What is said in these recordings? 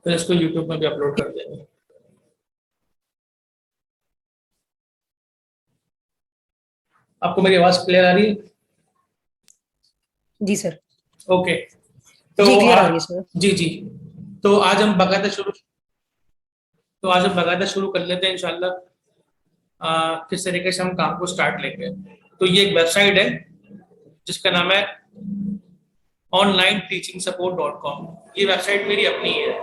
फिर इसको यूट्यूब में भी अपलोड कर देंगे। आपको मेरी आवाज क्लियर आ रही है? जी सर। ओके। तो जी क्लियर आ रही है सर। जी जी। तो आज हम बाकायदा शुरू तो आज हम बाकायदा शुरू कर लेते हैं इंशाल्लाह। किस तरीके से हम काम को स्टार्ट लेंगे। तो ये एक वेबसाइट है जिसका नाम है onlineteachingsupport.com। ये वेबसाइट मेरी अपनी है।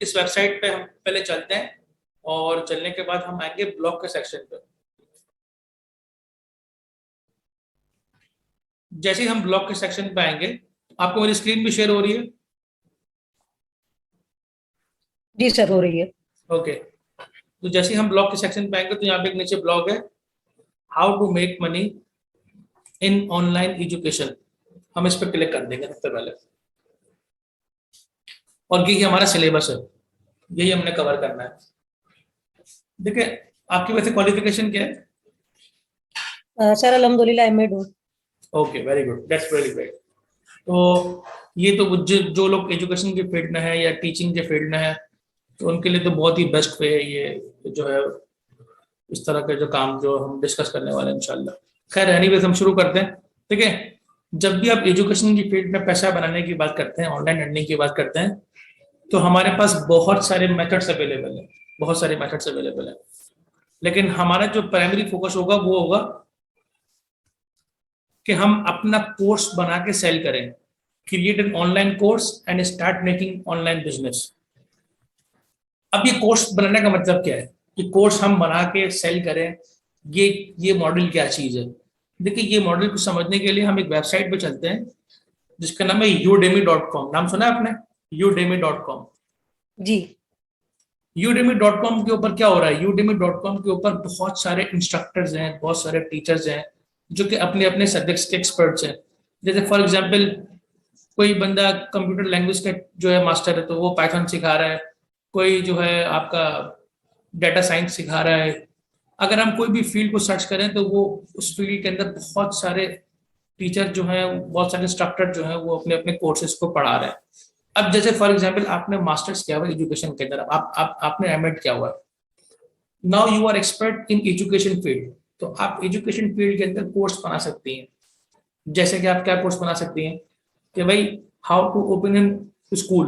इस वेबसाइट पे हम पहले चलते हैं और चलने के बाद हम आएंगे ब्लॉग के सेक्शन पे। जैसे ही हम ब्लॉग के सेक्शन पे आएंगे, आपको मेरी स्क्रीन भी शेयर हो रही है? जी सर हो रही है। ओके। तो जैसे ही हम ब्लॉग के सेक्शन पे आएंगे तो यहाँ पे एक नीचे ब्लॉग है, how to make money in online education. हम इस पर क्लिक कर देंगे सबसे पहले। और यही हमारा सिलेबस है, यही हमने कवर करना है। देखिए, आपकी वैसे क्वालिफिकेशन क्या है? सर अल्हम्दुलिल्लाह एमएड हूँ। Okay, very good, that's very great. तो ये तो जो लोग एजुकेशन के फील्ड में है या टीचिंग के फील्ड में है, तो उनके लिए तो बहुत ही बेस्ट वे है ये जो है, इस तरह के जो काम जो हम डिस्कस करने वाले हैं इंशाल्लाह। खैर, एनीवेज हम शुरू करते हैं। ठीक है। जब भी आप एजुकेशन की फील्ड में पैसा बनाने की बात करते हैं, ऑनलाइन अर्निंग की बात करते हैं, तो हमारे पास बहुत सारे मेथड्स अवेलेबल हैं, बहुत सारे मेथड्स अवेलेबल हैं। लेकिन हमारा जो प्राइमरी फोकस होगा वो होगा कि हम अपना कोर्स बना के सेल करें। Create an online course and start making online business. अब ये कोर्स बनाने का मतलब क्या है कि कोर्स हम बना के सेल करें, ये मॉडल क्या चीज है? देखिए, ये मॉडल को समझने के लिए हम एक वेबसाइट पे चलते हैं जिसका नाम है udemy.com। नाम सुना है आपने? udemy.com। जी। udemy.com के ऊपर क्या हो रहा है? udemy.com के ऊपर बहुत सारे इंस्ट्रक्टर्स हैं, बहुत सारे टीचर्स हैं जो कि अपने अपने सब्जेक्ट्स के एक्सपर्ट्स हैं। जैसे फॉर एग्जांपल, कोई बंदा कंप्यूटर लैंग्वेज का जो है मास्टर है, तो वो पाइथन सिखा रहा है। कोई जो है आपका डेटा साइंस सिखा रहा है। अगर हम कोई भी फील्ड को सर्च करें तो वो उस फील्ड के अंदर बहुत सारे टीचर जो हैं, बहुत सारे इंस्ट्रक्टर जो हैं, वो अपने अपने कोर्सेज को पढ़ा रहे हैं। अब जैसे फॉर एग्जांपल, आपने मास्टर्स किया हुआ एजुकेशन के अंदर, आपने एमएड किया हुआ है। Now you are expert in education field, तो आप एजुकेशन फील्ड के अंदर कोर्स बना सकती हैं। जैसे कि आप क्या कोर्स बना सकती हैं कि भाई, how to open an school.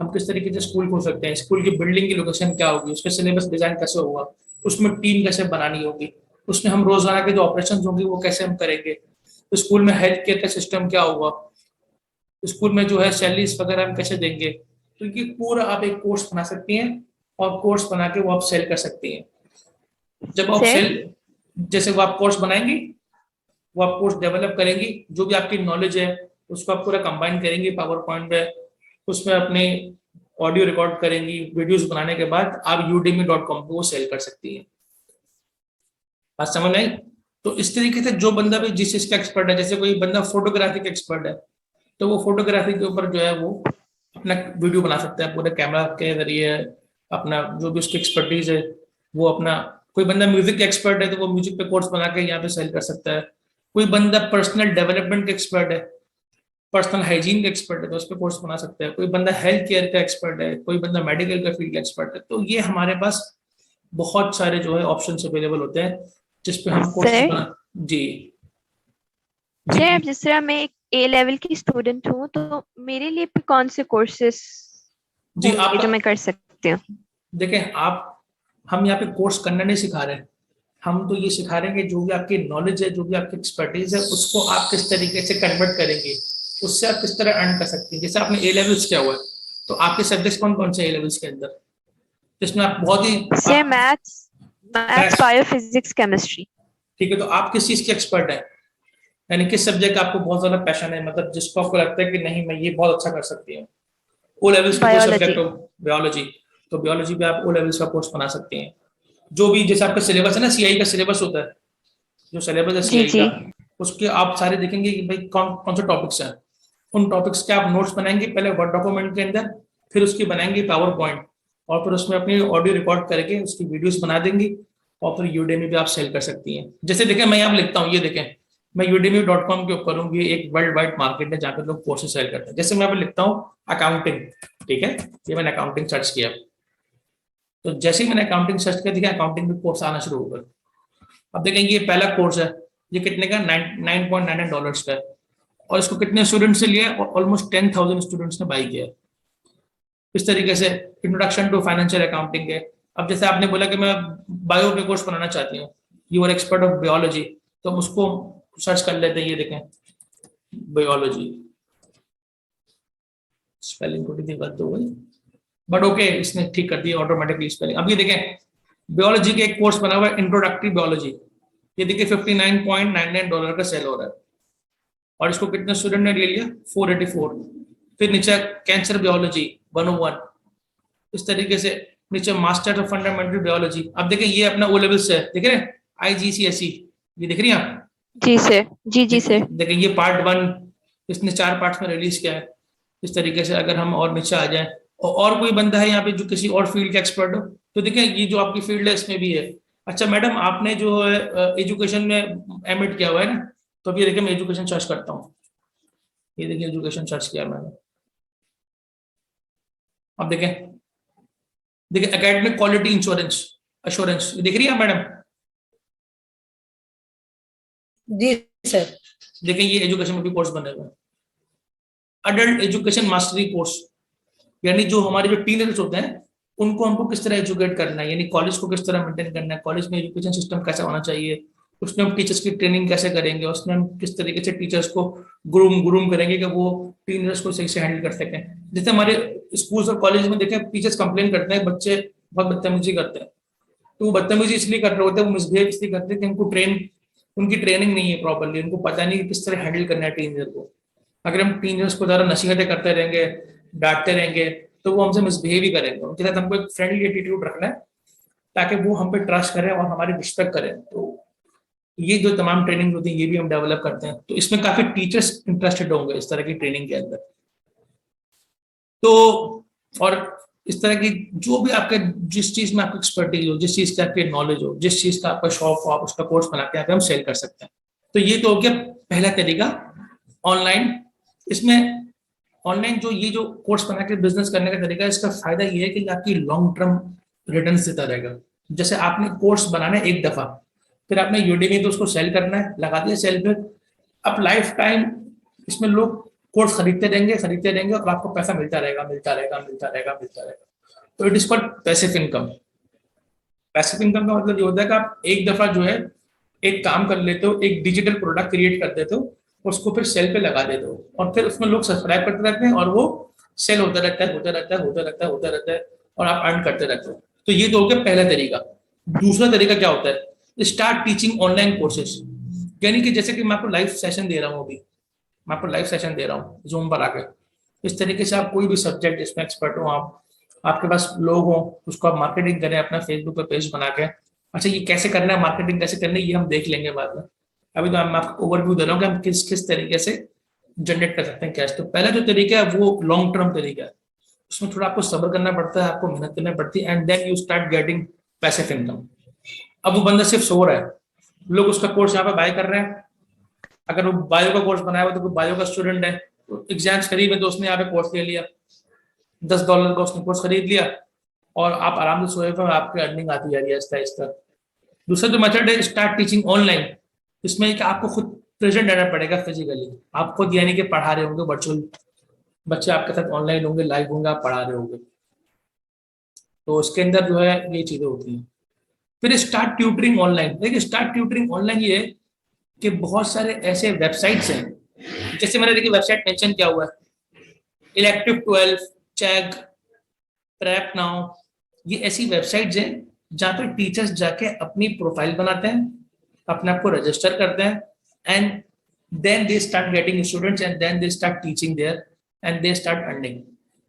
हम किस तरीके से स्कूल खोल सकते हैं, स्कूल की बिल्डिंग की लोकेशन क्या होगी, उसका सिलेबस डिजाइन कैसे होगा, उसमें टीम कैसे बनानी होगी, उसमें हम रोजाना के जो ऑपरेशन होंगे वो कैसे हम करेंगे, स्कूल में हेल्थ केयर का सिस्टम क्या होगा, स्कूल में जो है सैलरीज वगैरह हम कैसे देंगे। तो ये पूरा आप एक कोर्स बना सकती हैं और कोर्स बना के वो आप सेल कर सकती हैं। जब आप सर, सेल जैसे वो आप कोर्स बनाएंगी, वो आप कोर्स डेवलप करेंगी, जो भी आपकी नॉलेज है उसको आप पूरा कंबाइन करेंगी पावर पॉइंट पे, उसमें अपने ऑडियो रिकॉर्ड करेंगी, वीडियोस बनाने के बाद आप udemy.com पे वो सेल कर सकती है। बात समझ आई? तो इस तरीके से जो बंदा भी जिस चीज का एक्सपर्ट है, जैसे कोई बंदा फोटोग्राफी का एक्सपर्ट है, तो वो फोटोग्राफी के ऊपर जो है वो अपना वीडियो बना सकता है पूरे कैमरा के जरिए। अपना जो भी उसकी एक्सपर्टीज है वो अपना, कोई बंदा म्यूजिक का एक्सपर्ट है तो वो म्यूजिक पे कोर्स बना के यहाँ पे सेल कर सकता है। कोई बंदा पर्सनल डेवलपमेंट का एक्सपर्ट है, पर्सनल हाइजीन का एक्सपर्ट है, तो उस पर कोर्स बना सकते हैं। कोई बंदा हेल्थ केयर का एक्सपर्ट है, कोई बंदा मेडिकल का फील्ड का एक्सपर्ट है। तो ये हमारे पास बहुत सारे जो है ऑप्शंस अवेलेबल होते हैं जिसपे हम कोर्स सर, बना। जी जी सर, अब जिस तरह मैं एक ए लेवल की स्टूडेंट हूँ, तो मेरे लिए भी कौन से कोर्सेस जी। होंगे आप जो मैं कर सकती हूँ? देखें, आप हम यहाँ पे कोर्स करना नहीं सिखा रहे हैं। हम तो ये सिखा रहे हैं कि जो भी आपकी नॉलेज है, जो भी आपकी एक्सपर्टीज है, उसको आप किस तरीके से कन्वर्ट करेंगे, उससे आप किस तरह अर्न कर सकते हैं। जैसे आपने ए लेवल्स किया हुआ है, तो आपके सब्जेक्ट्स कौन कौन से ए लेवल्स के अंदर, जिसमें आप बहुत ही सर, आप maths, maths, maths. Biophysics, chemistry. ठीक है, तो आप किस चीज के एक्सपर्ट हैं? यानी किस सब्जेक्ट आपको बहुत ज्यादा पैशन है, मतलब जिसको आपको लगता है कि नहीं, मैं ये बहुत अच्छा कर सकती हूँ। ओ लेवल्स के कोई बायोलॉजी। सब्जेक्ट हो, बायोलॉजी, तो बायोलॉजी पे आप ओ लेवल्स का कोर्स बना सकते हैं। जो भी जैसे आपका सिलेबस है ना, सीआई का सिलेबस होता है, जो सिलेबस है जी सीआई जी। का, उसके आप सारे देखेंगे कि भाई कौन कौन से टॉपिक्स हैं। उन टॉपिक्स के आप नोट्स बनाएंगे पहले वर्ड डॉक्यूमेंट के अंदर, फिर उसकी बनाएंगे पावर पॉइंट, और फिर उसमें अपनी ऑडियो रिकॉर्ड करके उसकी वीडियोस बना देंगी, और फिर यूडेमी पे आप सेल कर सकती हैं। जैसे देखें, मैं यहाँ लिखता हूँ, ये देखें, मैं udemy.com के ऊपर हूँ, ये एक वर्ल्ड वाइड मार्केट है जहाँ पे लोग कोर्सेज सेल करते हैं। जैसे मैं अभी लिखता हूँ अकाउंटिंग, ठीक है, ये मैंने अकाउंटिंग सर्च किया, तो जैसे ही मैंने अकाउंटिंग सर्च किया देखिए अकाउंटिंग में कोर्स आना शुरू हो गए। अब देखेंगे ये पहला कोर्स है, ये कितने का, $9.99 का है, और इसको कितने स्टूडेंट्स से लिया है, ऑलमोस्ट 10,000 स्टूडेंट्स ने बाई किया है। इस तरीके से इंट्रोडक्शन टू फाइनेंशियल अकाउंटिंग है। अब जैसे आपने बोला कि मैं बायो पे कोर्स बनाना चाहती हूँ, you are expert of biology, तो हम उसको सर्च कर लेते हैं, ये देखें बायोलॉजी, स्पेलिंग थोड़ी सी गलत हो गई बट ओके, इसने ठीक कर दिया ऑटोमेटिकली स्पेलिंग। अब ये देखें बायोलॉजी के एक कोर्स बना हुआ है इंट्रोडक्टरी बायोलॉजी, ये देखिए $59.99 का सेल हो रहा है, और इसको कितने स्टूडेंट ने ले लिया, 484। फिर नीचे कैंसर बायोलॉजी 101, इस तरीके से नीचे मास्टर ऑफ फंडामेंटल बायोलॉजी। अब देखें ये अपना ओ लेवल से है, देख रहे हैं IGCSE, ये देख रही हैं आप, जी सर, जी सर। देखें ये पार्ट 1 इसने 4 पार्ट्स में रिलीज किया है। इस तरीके से अगर हम और नीचे आ जाएं, और कोई बंदा है यहाँ पे जो किसी और फील्ड का एक्सपर्ट हो, तो देखें ये जो आपकी फील्ड है इसमें भी है। अच्छा मैडम आपने जो है एजुकेशन में एमएड किया हुआ है ना, तो अभी देखिए मैं एजुकेशन सर्च करता हूँ, ये देखिए एजुकेशन सर्च किया मैंने। अब देखिए एकेडमिक क्वालिटी इंश्योरेंस अश्योरेंस, ये देख रही है मैडम, जी सर। देखिए ये एजुकेशन में भी कोर्स बने हुए हैं। अडल्ट एजुकेशन मास्टरी कोर्स, यानी जो हमारे जो टीनेजर्स होते हैं उनको हमको किस तरह एजुकेट करना है, यानी कॉलेज को किस तरह मेंटेन करना है, कॉलेज में एजुकेशन सिस्टम कैसा होना चाहिए, उसमें हम टीचर्स की ट्रेनिंग कैसे करेंगे, उसमें हम किस तरीके से टीचर्स को ग्रूम करेंगे कि वो टीनेजर्स को सही से हैंडल कर सकें। जैसे हमारे स्कूल्स और कॉलेज में देखें टीचर्स कंप्लेन करते हैं बच्चे बहुत बदतमीजी करते हैं, तो वो बदतमीजी इसलिए कर रहे होते हैं, वो मिसबिहेव इसलिए करते हैं कि उनकी ट्रेनिंग नहीं है प्रॉपरली, उनको पता नहीं कि किस तरह हैंडल करना है टीनेजर को। अगर हम टीनेजर्स को ज़्यादा नसीहतें करते रहेंगे, डांटते रहेंगे, तो वो हमसे मिसबिहेव ही करेंगे। उनके साथ हमको एक फ्रेंडली एटीट्यूड रखना है ताकि वो हम पे ट्रस्ट करें और हमारी रिस्पेक्ट करें। तो ये जो तमाम ट्रेनिंग होती है ये भी हम डेवलप करते हैं, तो इसमें काफी टीचर्स इंटरेस्टेड होंगे इस तरह की ट्रेनिंग के अंदर। तो और इस तरह की जो भी आपके जिस चीज में आपकी एक्सपर्टीज हो, जिस चीज की आपकी नॉलेज हो, जिस चीज का आपका शौक हो, आप उसका कोर्स बना के हम सेल कर सकते हैं। तो ये तो हो गया पहला तरीका ऑनलाइन। इसमें ऑनलाइन जो ये जो कोर्स बना के बिजनेस करने का तरीका है, इसका फायदा ये है कि आपकी लॉन्ग टर्म रिटर्न देता रहेगा। जैसे आपने कोर्स बनाना है एक दफा, फिर आपने यूडेमी पे उसको सेल करना है, लगा दिया सेल पे, अब लाइफ टाइम इसमें लोग कोर्स खरीदते रहेंगे और आपको पैसा मिलता रहेगा। तो it is called passive income. Passive income का मतलब ये होता है कि आप एक दफा जो है एक काम कर लेते हो, एक डिजिटल प्रोडक्ट क्रिएट कर देते हो, उसको फिर सेल पे लगा देते हो, और फिर उसमें लोग सब्सक्राइब करते रहते हैं और वो सेल होता रहता है और आप अर्न करते रहते हो। तो ये तो हो गया पहला तरीका। दूसरा तरीका क्या होता है, स्टार्ट टीचिंग ऑनलाइन कोर्सेज। यानी कि जैसे कि मैं आपको लाइव सेशन दे रहा हूँ, अभी मैं आपको लाइव सेशन दे रहा हूँ जूम पर आके, इस तरीके से आप कोई भी सब्जेक्ट जिसमें एक्सपर्ट हो, आपके पास लोग हो, उसको आप मार्केटिंग करें अपना फेसबुक पे पेज बना के। अच्छा ये कैसे करना है, मार्केटिंग कैसे करनी है, ये हम देख लेंगे बाद में। अभी तो मैं आपको ओवरव्यू दे रहा हूँ कि हम किस तरीके से जनरेट कर सकते हैं कैश। तो पहला जो तरीका है वो लॉन्ग टर्म तरीका है, उसमें थोड़ा आपको सब्र करना पड़ता है, आपको मेहनत करना पड़ती है, and then you start getting passive income. अब वो बंदा सिर्फ सो रहा है, लोग उसका कोर्स यहाँ पे बाय कर रहे हैं। अगर वो बायो का कोर्स बनाया हुआ तो कोई बायो का स्टूडेंट है, तो एग्जाम्स करीब है तो उसने यहाँ पे कोर्स ले लिया, $10 का उसने कोर्स खरीद लिया, और आप आराम से सोए हुए आपकी अर्निंग आती जा रही है आहिस्ता। दूसरा जो मेथड है स्टार्ट टीचिंग ऑनलाइन, इसमें कि आपको खुद प्रेजेंट रहना पड़ेगा फिजिकली, आप खुद यानी कि पढ़ा रहे होंगे, वर्चुअल बच्चे आपके साथ ऑनलाइन होंगे, लाइव होंगे, आप पढ़ा रहे होंगे, तो उसके अंदर जो है ये चीजें होती हैं। फिर स्टार्ट ट्यूटरिंग ऑनलाइन। देखिए स्टार्ट ट्यूटरिंग ऑनलाइन ये है कि बहुत सारे ऐसे वेबसाइट्स हैं, जैसे मैंने देखिए वेबसाइट मेंशन किया हुआ है इलेक्टिव 12, चैग, प्रेप नाउ, ये ऐसी वेबसाइट्स हैं जहाँ पे टीचर्स जाके अपनी प्रोफाइल बनाते हैं, अपने आप को रजिस्टर करते हैं, and then they start getting students and then they start teaching there and they start earning.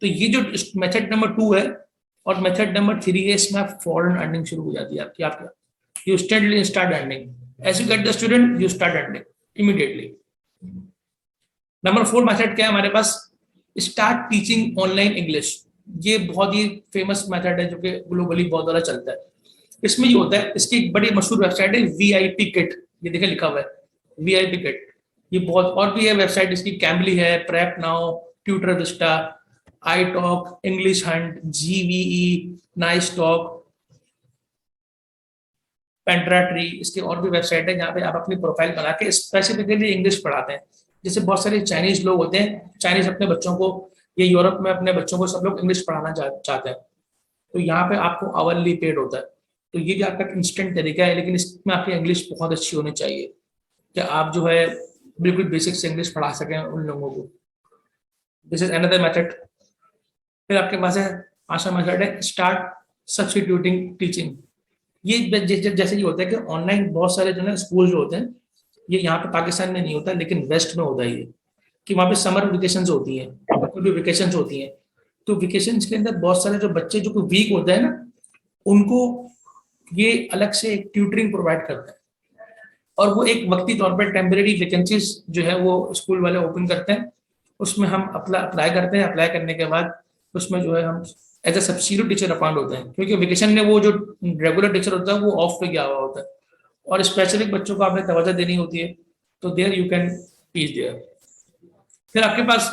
तो ये जो मेथड नंबर 2 है, और मेथड नंबर 3 है, इसमें आप फॉरन अर्निंग शुरू हो जाती है आपकी। You start earning as you get the student, you start earning immediately. Number 4 method क्या है हमारे पास, स्टार्ट टीचिंग ऑनलाइन इंग्लिश। ये बहुत ही फेमस मेथड है जो कि ग्लोबली बहुत ज़्यादा चलता है। इसमें ये होता है, इसकी एक बड़ी मशहूर वेबसाइट है VIP किट, ये देखिए लिखा हुआ है VIP किट, ये बहुत और भी है वेबसाइट इसकी, कैम्बली है, prep now, tutor Vista, I talk, English hunt, GVE, nice talk, पेंट्रा ट्री, इसके और भी वेबसाइट है जहाँ पे आप अपनी प्रोफाइल बना के स्पेसिफिकली इंग्लिश पढ़ाते हैं। जैसे बहुत सारे चाइनीज लोग होते हैं, चाइनीज अपने बच्चों को, ये यूरोप में अपने बच्चों को सब लोग इंग्लिश पढ़ाना चाहते हैं, तो यहाँ पे आपको आवरली पेड होता है। तो ये भी आपका इंस्टेंट तरीका है, लेकिन इसमें आपकी इंग्लिश बहुत अच्छी होनी चाहिए कि आप जो है बिल्कुल बेसिक से इंग्लिश पढ़ा सकें उन लोगों को। This is another method. फिर आपके पास है आशा मेथड है स्टार्ट सब्स्टिट्यूटिंग टीचिंग। ये जैसे ये होता है कि ऑनलाइन बहुत सारे जो है स्कूल जो होते हैं, ये यहाँ पे पाकिस्तान में नहीं होता लेकिन वेस्ट में होता है ये, कि वहाँ पे समर वेकेशंस होती हैं, कोई भी वेकेशंस होती हैं, तो वेकेशंस के अंदर बहुत सारे जो बच्चे जो वीक होते हैं ना, उनको ये अलग से एक ट्यूटरिंग प्रोवाइड करता है, और वो एक वक्ती तौर पर टेम्परेरी वैकेंसीज जो है वो स्कूल वाले ओपन करते हैं, उसमें हम अप्लाई करते हैं। अप्लाई करने के बाद उसमें जो है हम as a substitute teacher appoint होते हैं, क्योंकि वेकेशन में वो जो रेगुलर टीचर होता है वो ऑफ पे गया हुआ होता है, और स्पेसिफिक बच्चों को आपने तवज्जो देनी होती है, तो there you can teach there. फिर आपके पास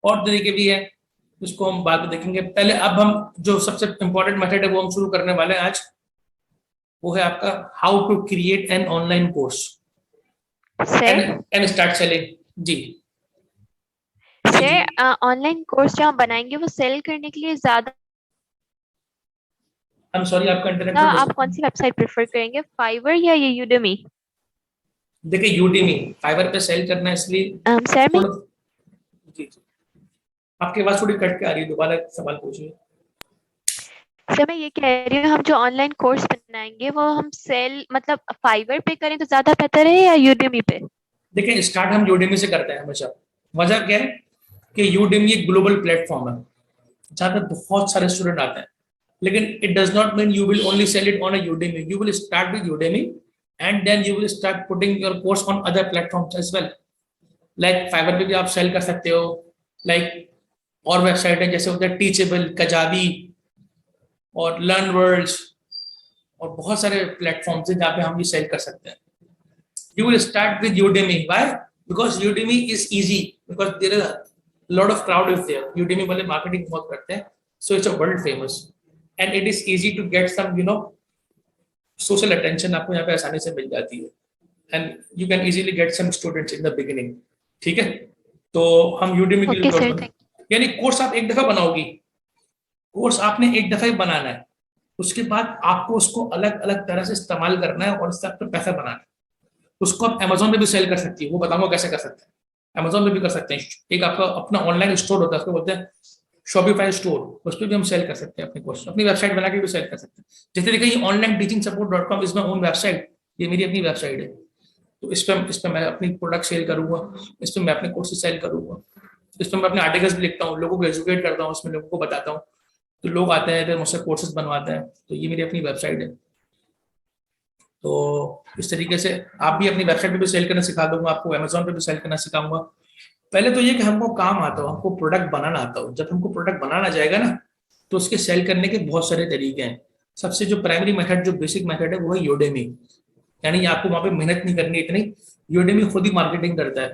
और तरीके भी है, उसको हम बाद में देखेंगे। पहले अब हम जो सबसे इंपॉर्टेंट मेथड है वो हम शुरू करने वाले हैं आज, वो है आपका how to create an online course sir and start selling. जी सर ऑनलाइन कोर्स जो हम बनाएंगे वो सेल करने के लिए ज्यादा आई एम सॉरी आपका इंटरनेट आप कौन सी वेबसाइट प्रेफर करेंगे, फाइवर या ये यूडेमी? देखिए यूडेमी, फाइवर पे सेल करना है इसलिए सर मैं थोड़ा, जी आपकी आवाज थोड़ी कट के आ रही है, दोबारा सवाल पूछिए। सर मैं ये कह रही हूँ हम जो ऑनलाइन कोर्स बनाएंगे वो हम सेल मतलब फाइवर पे करें तो ज्यादा बेहतर है या यूडेमी पे? देखिए स्टार्ट हम यूडेमी से करते हैं हमेशा। वजह क्या है कि यूडेमी एक ग्लोबल प्लेटफॉर्म है जहाँ पे बहुत सारे स्टूडेंट आते हैं, लेकिन it does not mean you will only sell it on a Udemy. You will start with Udemy and then you will start putting your course on other platforms as well. Like Fiverr पे भी आप cell कर सकते हो, like और website है जैसे होता है टीचेबल, कजाबी और लर्न वर्ल्ड्स, और बहुत सारे प्लेटफॉर्म्स हैं जहाँ पे हम ये सेल कर सकते हैं। You will start with Udemy. Why? Because Udemy is easy. Because there is a lot of crowd is there. Udemy वाले marketing बहुत करते हैं, so it's a world famous, and it is easy to get some social attention आपको यहाँ पे आसानी से मिल जाती है, and you can easily get some students in the beginning. ठीक है, तो हम Udemy के लिए ओके सर, यानी कोर्स आप एक दफा बनाओगी, कोर्स आपने एक दफा ही बनाना है, उसके बाद आपको उसको अलग अलग तरह से इस्तेमाल करना है और इससे आपको पैसा बनाना है। उसको आप Amazon पे भी सेल कर सकती है, वो बताऊंगा कैसे कर सकते हैं। Amazon पे भी कर सकते हैं, एक आपका अपना ऑनलाइन स्टोर होता है, उसको बोलते हैं शॉपिफाई स्टोर, उस पर भी हम सेल कर सकते हैं अपने कोर्स, अपनी वेबसाइट बना के भी सेल कर सकते हैं। जैसे देखिए online teaching support is my own website, ये मेरी अपनी वेबसाइट है, तो इस पर मैं अपनी प्रोडक्ट सेल करूंगा, इस पर मैं अपने कोर्सेज सेल करूंगा, इस पर मैं अपने आर्टिकल्स भी लिखता हूँ, लोगों को एजुकेट करता हूँ, उसमें लोगों को बताता हूँ, तो लोग आते हैं फिर मुझसे कोर्सेज बनवाते हैं, तो ये मेरी अपनी वेबसाइट है। तो इस तरीके से आप भी अपनी वेबसाइट पे भी सेल करना सिखा दूंगा आपको, Amazon पे भी सेल करना सिखाऊंगा। पहले तो ये कि हमको काम आता हो, हमको प्रोडक्ट बनाना आता हो। जब हमको प्रोडक्ट बनाना जाएगा ना, तो उसके सेल करने के बहुत सारे तरीके हैं। सबसे जो प्राइमरी मेथड, जो बेसिक मेथड है, वो है यूडेमी, यानी आपको वहाँ पे मेहनत नहीं करनी इतनी, यूडेमी खुद ही मार्केटिंग करता है,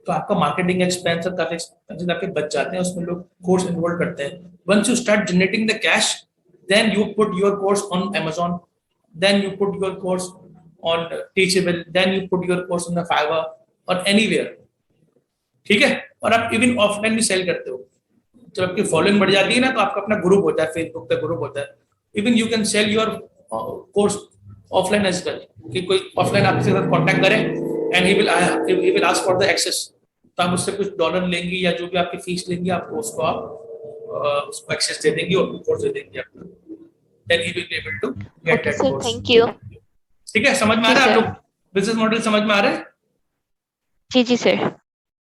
तो आपका मार्केटिंग एक्सपेंस और काफी एक्सपेंसेस आपके बच जाते हैं, उसमें लोग कोर्स इन्वॉल्व करते हैं। Once you start generating the cash, then you put your course on Amazon, then you put your course on Teachable, then you put your course on the Fiverr or anywhere, ठीक है। और आप even offline भी cell करते हो, जब आपकी following बढ़ जाती है ना, तो आपका अपना ग्रुप होता है, फेसबुक पे ग्रुप होता है, even you can sell your course offline as well, कि कोई ऑफलाइन आपके साथ कांटेक्ट करे and he will ask for the access, तो आप उससे कुछ डॉलर लेंगी या जो भी आपकी फीस लेंगी, आपको उसको एक्सेस दे देंगी और कोर्स दे देंगी आपको, then he will be able to get okay that sir, course. Thank you. ठीक है, समझ में आ रहा है आप लोग, बिजनेस मॉडल समझ में आ रहा है? जी जी सर।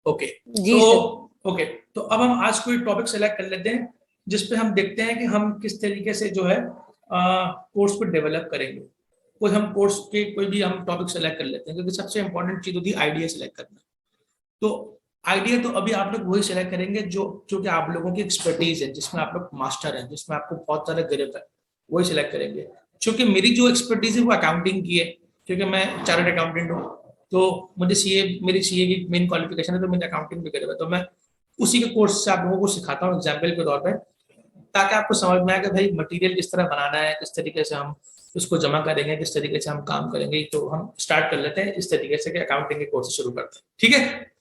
ओके जी तो सर। ओके तो अब हम आज कोई टॉपिक सेलेक्ट कर लेते हैं जिसपे हम देखते हैं कि हम किस तरीके से जो है कोर्स को डेवलप करेंगे। कोई हम कोर्स के कोई भी हम टॉपिक सेलेक्ट कर लेते हैं, क्योंकि सबसे इंपॉर्टेंट चीज होती है आइडिया सेलेक्ट करना। तो आइडिया तो अभी आप लोग वही सेलेक्ट करेंगे जो कि आप लोगों की एक्सपर्टीज है, जिसमें आप लोग मास्टर हैं, जिसमें आपको बहुत सारा ग्रिप है, वही सिलेक्ट करेंगे। क्योंकि मेरी जो एक्सपर्टीज है वो अकाउंटिंग की है, क्योंकि मैं चार्टर्ड अकाउंटेंट हूँ, तो मुझे सीए, मेरी सीए की मेन क्वालिफिकेशन है, तो मैंने अकाउंटिंग भी करी हुआ है, तो मैं उसी के कोर्स से आप लोगों को सिखाता हूँ एग्जाम्पल के तौर पर, ताकि आपको समझ में आए कि भाई मटेरियल किस तरह बनाना है, किस तरीके से हम उसको जमा करेंगे, किस तरीके से हम काम करेंगे। तो हम स्टार्ट कर लेते हैं इस तरीके से कि अकाउंटिंग के कोर्स शुरू करते हैं, ठीक है।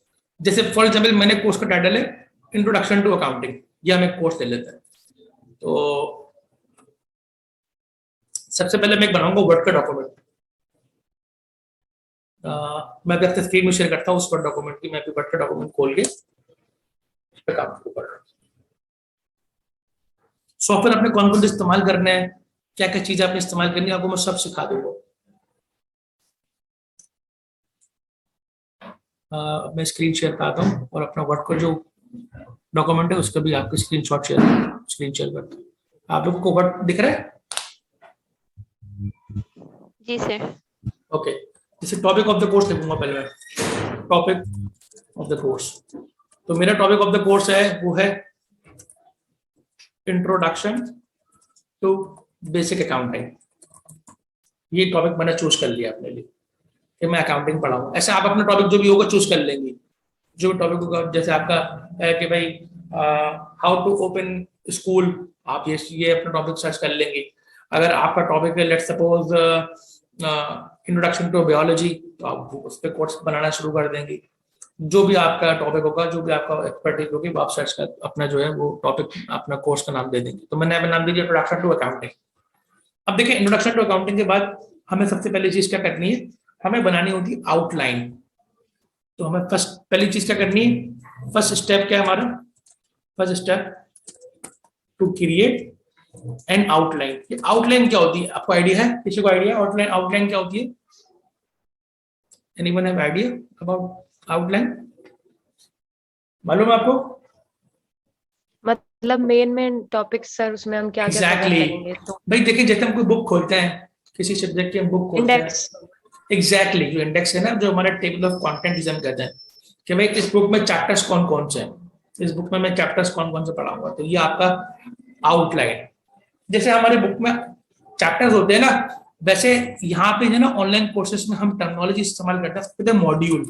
जैसे फॉर एग्जाम्पल मैंने कोर्स का टाइटल है इंट्रोडक्शन टू अकाउंटिंग, ये हम एक कोर्स ले लेते हैं। तो सबसे पहले मैं एक बनाऊंगा वर्ड का डॉक्यूमेंट। मैं भी आपसे स्क्रीन में शेयर करता हूँ उस वर्ड डॉक्यूमेंट की। मैं भी वर्ड का डॉक्यूमेंट खोल के इस पे काम शुरू कर रहा हूँ। सॉफ्टवेयर अपने कौन कौन से इस्तेमाल करने हैं, क्या क्या चीजें आपने इस्तेमाल करनी है, आपको मैं सब सिखा दूंगा। मैं स्क्रीन शेयर करता हूँ और अपना वर्ड का जो डॉक्यूमेंट है उसका भी आपके स्क्रीन शेयर करता हूँ। आप लोगों को वर्ड दिख रहा है? जी सर। ओके, जैसे टॉपिक ऑफ द कोर्स लिखूंगा पहले मैं, टॉपिक ऑफ द कोर्स। तो मेरा टॉपिक ऑफ द कोर्स है वो है इंट्रोडक्शन टू बेसिक अकाउंटिंग। ये टॉपिक मैंने चूज कर लिया अपने लिए कि मैं अकाउंटिंग पढ़ाऊंगा। ऐसे आप अपना टॉपिक जो भी होगा चूज कर लेंगे, जो टॉपिक होगा। जैसे आपका है कि भाई हाउ टू ओपन स्कूल, आप ये अपना टॉपिक सर्च कर लेंगे। अगर आपका टॉपिक है let's suppose introduction to biology, तो आप उस पर कोर्स बनाना शुरू कर देंगे। जो भी आपका टॉपिक होगा, जो भी आपका एक्सपर्टीज होगी, वो आप सर्च कर अपना जो है वो टॉपिक अपना कोर्स का नाम दे देंगे। तो मैंने नाम दे दिया इंट्रोडक्शन टू अकाउंटिंग। अब देखिए इंट्रोडक्शन टू अकाउंटिंग के बाद हमें सबसे पहली चीज क्या करनी है, हमें बनानी होती है आउटलाइन। तो हमें पहली चीज क्या करनी है, फर्स्ट स्टेप क्या है हमारा, first step to create an outline. ये आउटलाइन क्या होती है, आपको आइडिया है? किसी को आइडिया आउटलाइन क्या होती है? Anyone have idea about outline? मालूम है आपको? मतलब मेन टॉपिक सर, उसमें हम क्या क्या कवर करेंगे? तो भाई देखिए, जैसे हम कोई बुक खोलते हैं, किसी सब्जेक्ट की हम बुक खोलते इंडेक्स। हैं, एग्जैक्टली जो इंडेक्स है ना, जो हमारा टेबल ऑफ कंटेंट जिसे हम कहते हैं कि भाई इस बुक में चैप्टर्स कौन कौन से हैं, इस बुक में मैं चैप्टर्स कौन कौन से पढ़ाऊंगा। तो ये आपका आउटलाइन। जैसे हमारे बुक में चैप्टर्स होते हैं ना, वैसे यहाँ पे जो ना ऑनलाइन कोर्सेज में हम टर्मिनोलॉजी इस्तेमाल करते हैं मॉड्यूल।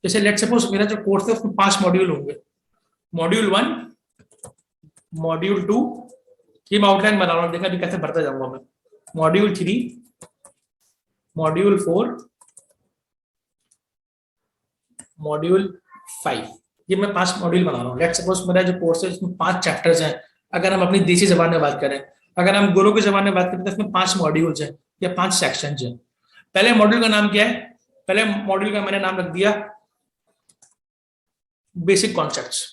जैसे लेट सपोज मेरा जो कोर्स है उसमें 5 मॉड्यूल होंगे। मॉड्यूल 1, मॉड्यूल 2, ये मैं आउटलाइन बना रहा हूँ, देखा अभी कैसे भरता जाऊंगा मैं। मॉड्यूल 3, मॉड्यूल 4, मॉड्यूल 5, ये मैं 5 मॉड्यूल बना रहा हूँ। लेट सपोज मेरा जो कोर्स है उसमें 5 चैप्टर्स हैं। अगर हम अपनी देसी जबान में बात करें, अगर हम गुरु की जबान में बात करें तो इसमें 5 मॉड्यूल्स हैं या 5 सेक्शंस हैं। पहले मॉड्यूल का नाम क्या है? पहले मॉड्यूल का मैंने नाम रख दिया बेसिक कॉन्सेप्ट्स।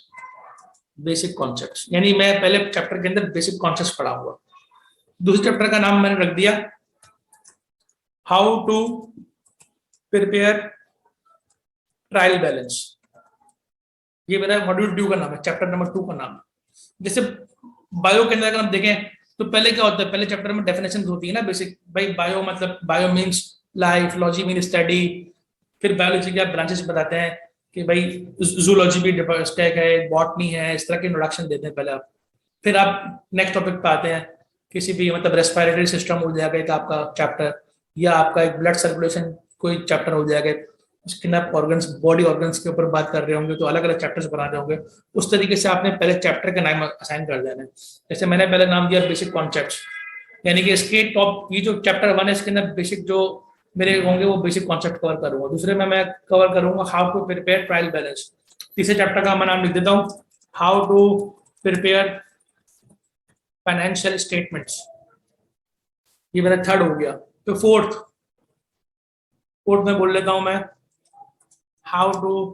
बेसिक कॉन्सेप्ट्स यानी मैं पहले चैप्टर के अंदर बेसिक कॉन्सेप्ट्स पढ़ाऊंगा। दूसरे चैप्टर का नाम मैंने रख दिया how to prepare trial balance. ये मेरा मॉड्यूल 2 का नाम है, चैप्टर नंबर 2 का नाम है। जैसे बायो के अंदर अगर हम देखें तो पहले क्या होता है, पहले चैप्टर में डेफिनेशन होती है ना बेसिक। भाई बायो मतलब bio means life, logy mean study. फिर बायोलॉजी के आप ब्रांचेस बताते हैं कि भाई जूलॉजी भी स्टैक है, बॉटनी है, इस तरह के इंट्रोडक्शन देते हैं पहले आप। फिर आप नेक्स्ट टॉपिक पे आते हैं, किसी भी मतलब रेस्पिरेटरी सिस्टम हो जाएगा एक आपका चैप्टर, या आपका एक ब्लड सर्कुलेशन कोई चैप्टर हो जाएगा। उसके ना ऑर्गन्स, बॉडी ऑर्गन्स के ऊपर बात कर रहे होंगे तो अलग अलग चैप्टर्स बना रहे होंगे। उस तरीके से आपने पहले चैप्टर का नाम असाइन कर देना है। जैसे मैंने पहले नाम दिया बेसिक कॉन्सेप्ट्स, यानी कि इसके टॉप, ये जो चैप्टर 1 है इसके अंदर बेसिक जो मेरे होंगे वो बेसिक कॉन्सेप्ट कवर करूंगा। दूसरे में मैं कवर करूंगा how to prepare trial balance. तीसरे चैप्टर का मैं नाम लिख देता हूँ how to prepare financial statements, ये मेरा 3rd हो गया। तो फोर्थ में बोल लेता हूं मैं how to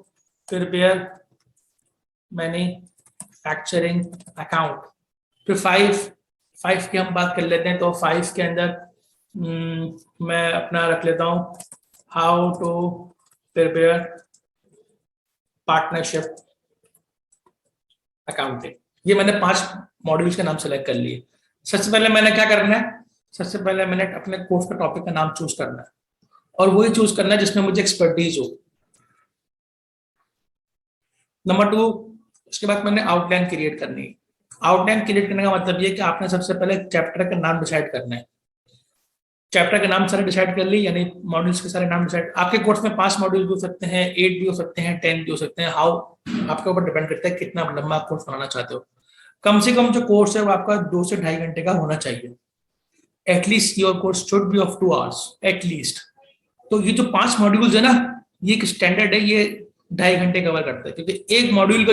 prepare manufacturing account. फिर 5 की हम बात कर लेते हैं। तो 5 के अंदर मैं अपना रख लेता हूं how to prepare partnership accounting. ये मैंने 5 मॉड्यूल्स के नाम सेलेक्ट कर लिए। सबसे पहले मैंने क्या करना है, सबसे पहले मैंने अपने कोर्स का टॉपिक का नाम चूज करना है, और वही चूज करना है जिसमें मुझे एक्सपर्टीज हो। नंबर 2, उसके बाद मैंने आउटलाइन क्रिएट करनी है। आउटलाइन क्रिएट करने का मतलब ये कि आपने सबसे पहले चैप्टर का नाम डिसाइड करना है। चैप्टर के नाम सारे डिसाइड कर ली, यानी मॉड्यूल्स के सारे नाम डिसाइड। आपके कोर्स में 5 मॉड्यूल भी हो सकते हैं, 8 भी हो सकते हैं, 10 भी हो सकते हैं, हाउ आपके ऊपर डिपेंड करता है कितना लंबा कोर्स बनाना चाहते हो। कम से कम जो कोर्स है वो आपका 2 से 2.5 घंटे का होना चाहिए। At least your course should be of 2 hours at least. तो ये जो 5 मॉड्यूल्स है ना, ये एक स्टैंडर्ड है, ये 2.5 घंटे कवर करता है, क्योंकि एक मॉड्यूल का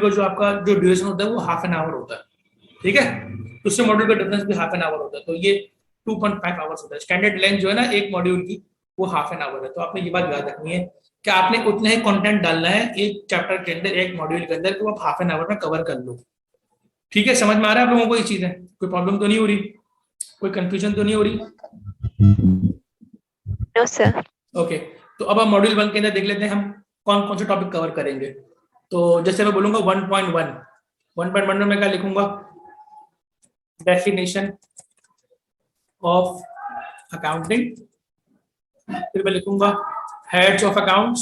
जो आपका जो ड्यूरेशन होता है वो हाफ एन आवर होता है, ठीक है। दूसरे मॉड्यूल का डिफरेंस भी हाफ एन आवर होता है, तो ये 2.5 आवर्स होता है। स्टैंडर्ड लेंथ जो है ना एक मॉड्यूल की, वो हाफ एन आवर है। तो आपने ये बात याद रखनी है कि आपने उतना ही कंटेंट डालना है एक चैप्टर के अंदर, एक मॉड्यूल के अंदर, कि वो आप हाफ एन आवर में कवर कर लो। ठीक है, समझ में आ रहा है आप लोगों को ये चीज है? कोई प्रॉब्लम तो नहीं हो रही, कोई कंफ्यूजन तो नहीं हो रही? No sir. ओके, तो अब हम मॉड्यूल 1 के अंदर देख लेते हैं हम कौन कौन से टॉपिक कवर करेंगे। तो जैसे मैं बोलूंगा 1.1 में मैं क्या लिखूंगा? Definition of accounting. फिर मैं लिखूंगा हेड्स ऑफ अकाउंट्स,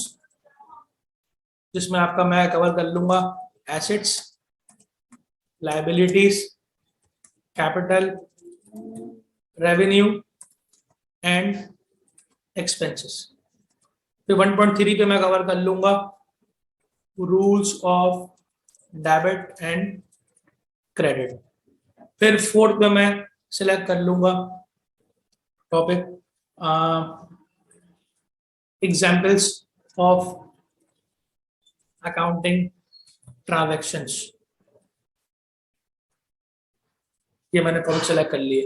जिसमें आपका मैं कवर कर लूंगा assets, liabilities, capital, revenue and expenses. फिर 1.3 पे मैं कवर कर लूंगा rules of debit and credit. फिर 4th पे मैं सिलेक्ट कर लूंगा topic examples of accounting transactions. ये मैंने टॉपिक सेलेक्ट कर लिए,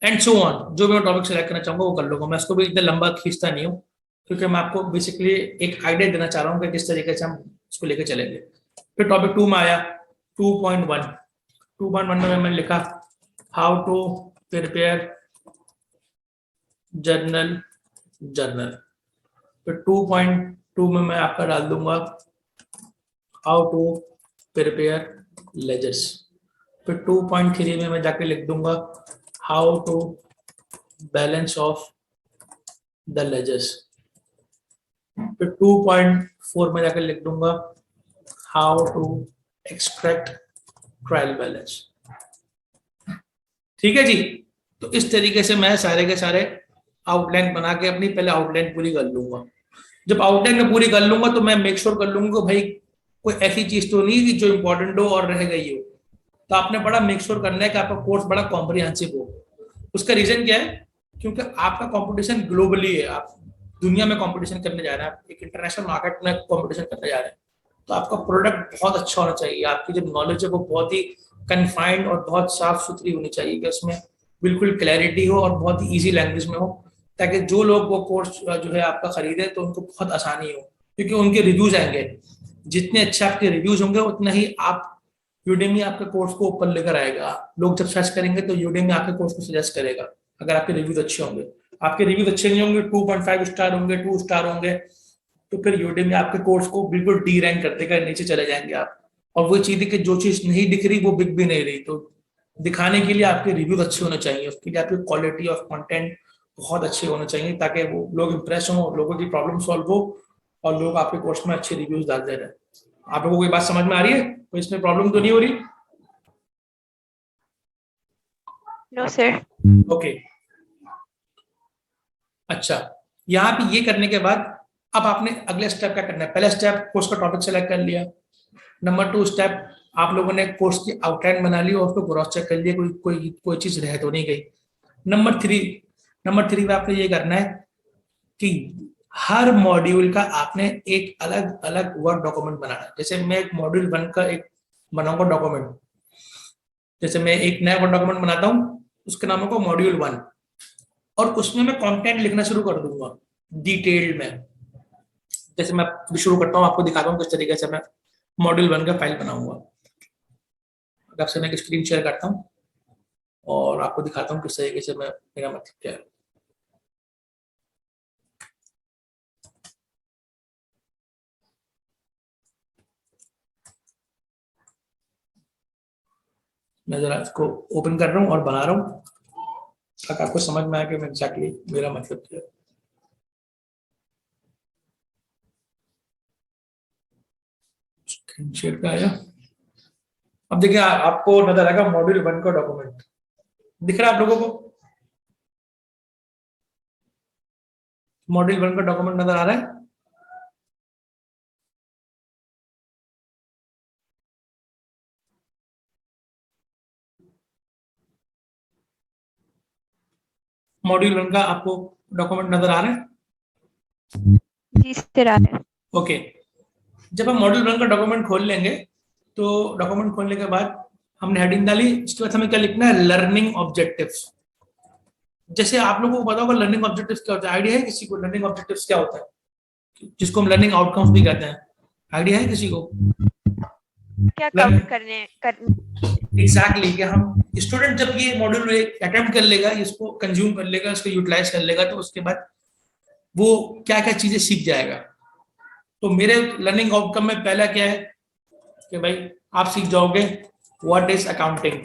एंड सो ऑन। जो भी मैं टॉपिक सेलेक्ट करना चाहूंगा वो कर लूंगा। मैं इसको भी इतना लंबा खींचता नहीं हूँ, क्योंकि मैं आपको बेसिकली एक आइडिया देना चाह रहा हूँ कि किस तरीके से हम इसको लेके चलेंगे। फिर टॉपिक 2 में आया 2.1 में मैंने लिखा हाउ टू प्रिपेयर जर्नल। फिर 2.2 में मैं आपका डाल दूंगा हाउ टू प्रिपेयर लेजर्स। फिर 2.3 में मैं जाके लिख दूंगा how to balance off the ledgers. फिर 2.4 में जाकर लिख दूंगा how to extract trial balance. ठीक है जी। तो इस तरीके से मैं सारे के सारे आउटलाइन बना के अपनी पहले आउटलाइन पूरी कर लूंगा। जब आउटलाइन में पूरी कर लूंगा तो मैं मेक श्योर कर लूंगा कि भाई कोई ऐसी चीज तो नहीं कि जो इंपॉर्टेंट हो और रह गई हो। तो आपने बड़ा मेक श्योर करना है कि आपका कोर्स बड़ा कॉम्प्रिहेंसिव हो। उसका रीजन क्या है? क्योंकि आपका कंपटीशन ग्लोबली है, आप दुनिया में कंपटीशन करने जा रहे हैं, आप एक इंटरनेशनल मार्केट में कंपटीशन करने जा रहे हैं। तो आपका प्रोडक्ट बहुत अच्छा होना चाहिए, आपकी जो नॉलेज है वो बहुत ही कन्फाइंड और बहुत साफ सुथरी होनी चाहिए, कि उसमें बिल्कुल क्लैरिटी हो और बहुत ही ईजी लैंग्वेज में हो, ताकि जो लोग वो कोर्स जो है आपका खरीदे तो उनको बहुत आसानी हो, क्योंकि उनके रिव्यूज आएंगे। जितने अच्छे आपके रिव्यूज होंगे उतना ही आप यूडेमी आपके कोर्स को ऊपर लेकर आएगा। लोग जब सर्च करेंगे तो यूडेमी आपके कोर्स को सजेस्ट करेगा, अगर आपके रिव्यूज अच्छे होंगे। आपके रिव्यूज अच्छे नहीं होंगे, 2.5 स्टार होंगे, 2 स्टार होंगे, तो फिर यूडेमी आपके कोर्स को बिल्कुल डी रैंक कर देगा, नीचे चले जाएंगे आप। और वो चीज है कि जो चीज नहीं दिख रही वो बिक भी नहीं रही। तो दिखाने के लिए आपके रिव्यूज अच्छे होने चाहिए, उसके लिए आपकी क्वालिटी ऑफ कंटेंट बहुत अच्छे होने चाहिए, ताकि वो लोग इंप्रेस हो, लोगों की प्रॉब्लम सॉल्व हो और लोग आपके कोर्स में अच्छे रिव्यूज डाल दे रहे हैं। आप लोगों को ये बात समझ में आ रही है? कोई इसमें प्रॉब्लम तो नहीं हो रही? No sir. ओके, अच्छा। यहाँ पे ये करने के बाद अब आपने अगले स्टेप क्या करना है? पहला स्टेप कोर्स का टॉपिक सेलेक्ट कर लिया। नंबर 2 स्टेप आप लोगों ने कोर्स की आउटलाइन बना ली और उसको क्रॉस चेक कर लिया, कोई चीज रह तो नहीं गई। नंबर 3 पे आपने ये करना है कि हर मॉड्यूल का आपने एक अलग अलग वर्ड डॉक्यूमेंट बनाना है। जैसे मैं एक मॉड्यूल 1 का एक बनाऊंगा डॉक्यूमेंट, जैसे मैं एक नया वर्ड डॉक्यूमेंट बनाता हूँ, उसका नाम होगा मॉड्यूल 1, और उसमें मैं कंटेंट लिखना शुरू कर दूंगा डिटेल्ड में। जैसे मैं शुरू करता हूँ, आपको दिखाता हूँ किस तरीके से मैं मॉड्यूल 1 का फाइल बनाऊंगा। आपसे मैं एक स्क्रीन शेयर करता हूँ और आपको दिखाता हूँ किस तरीके से मैं, मेरा मतलब क्या है। मैं जरा इसको ओपन कर रहा हूँ और बना रहा हूँ, ताकि आपको समझ में आए कि मैं एग्जैक्टली मेरा मतलब क्या है। स्क्रीन शेयर पे आया। अब देखिए आपको नजर आएगा मॉड्यूल 1 का डॉक्यूमेंट दिख रहा है आप लोगों को? मॉड्यूल 1 का डॉक्यूमेंट नजर आ रहा है? मॉड्यूल 1 का आपको डॉक्यूमेंट नजर आ रहा है? जी सर आ रहा है। ओके, जब हम मॉड्यूल 1 का डॉक्यूमेंट खोल लेंगे तो डॉक्यूमेंट खोलने के बाद हमने हेडिंग डाली, उसके बाद हमें क्या लिखना है? Learning objectives. जैसे आप लोगों को पता होगा लर्निंग ऑब्जेक्टिव्स क्या होता है? आइडिया है किसी को लर्निंग ऑब्जेक्टिव्स क्या होता है? जिसको हम लर्निंग आउटकम्स भी कहते हैं, आइडिया है किसी को? क्या कवर करने एग्जैक्टली कि हम स्टूडेंट जब ये मॉड्यूल अटेम्प्ट कर लेगा, इसको कंज्यूम कर लेगा, इसको यूटिलाइज कर लेगा, तो उसके बाद वो क्या क्या चीजें सीख जाएगा। तो मेरे लर्निंग आउटकम में पहला क्या है कि भाई आप सीख जाओगे व्हाट इज अकाउंटिंग,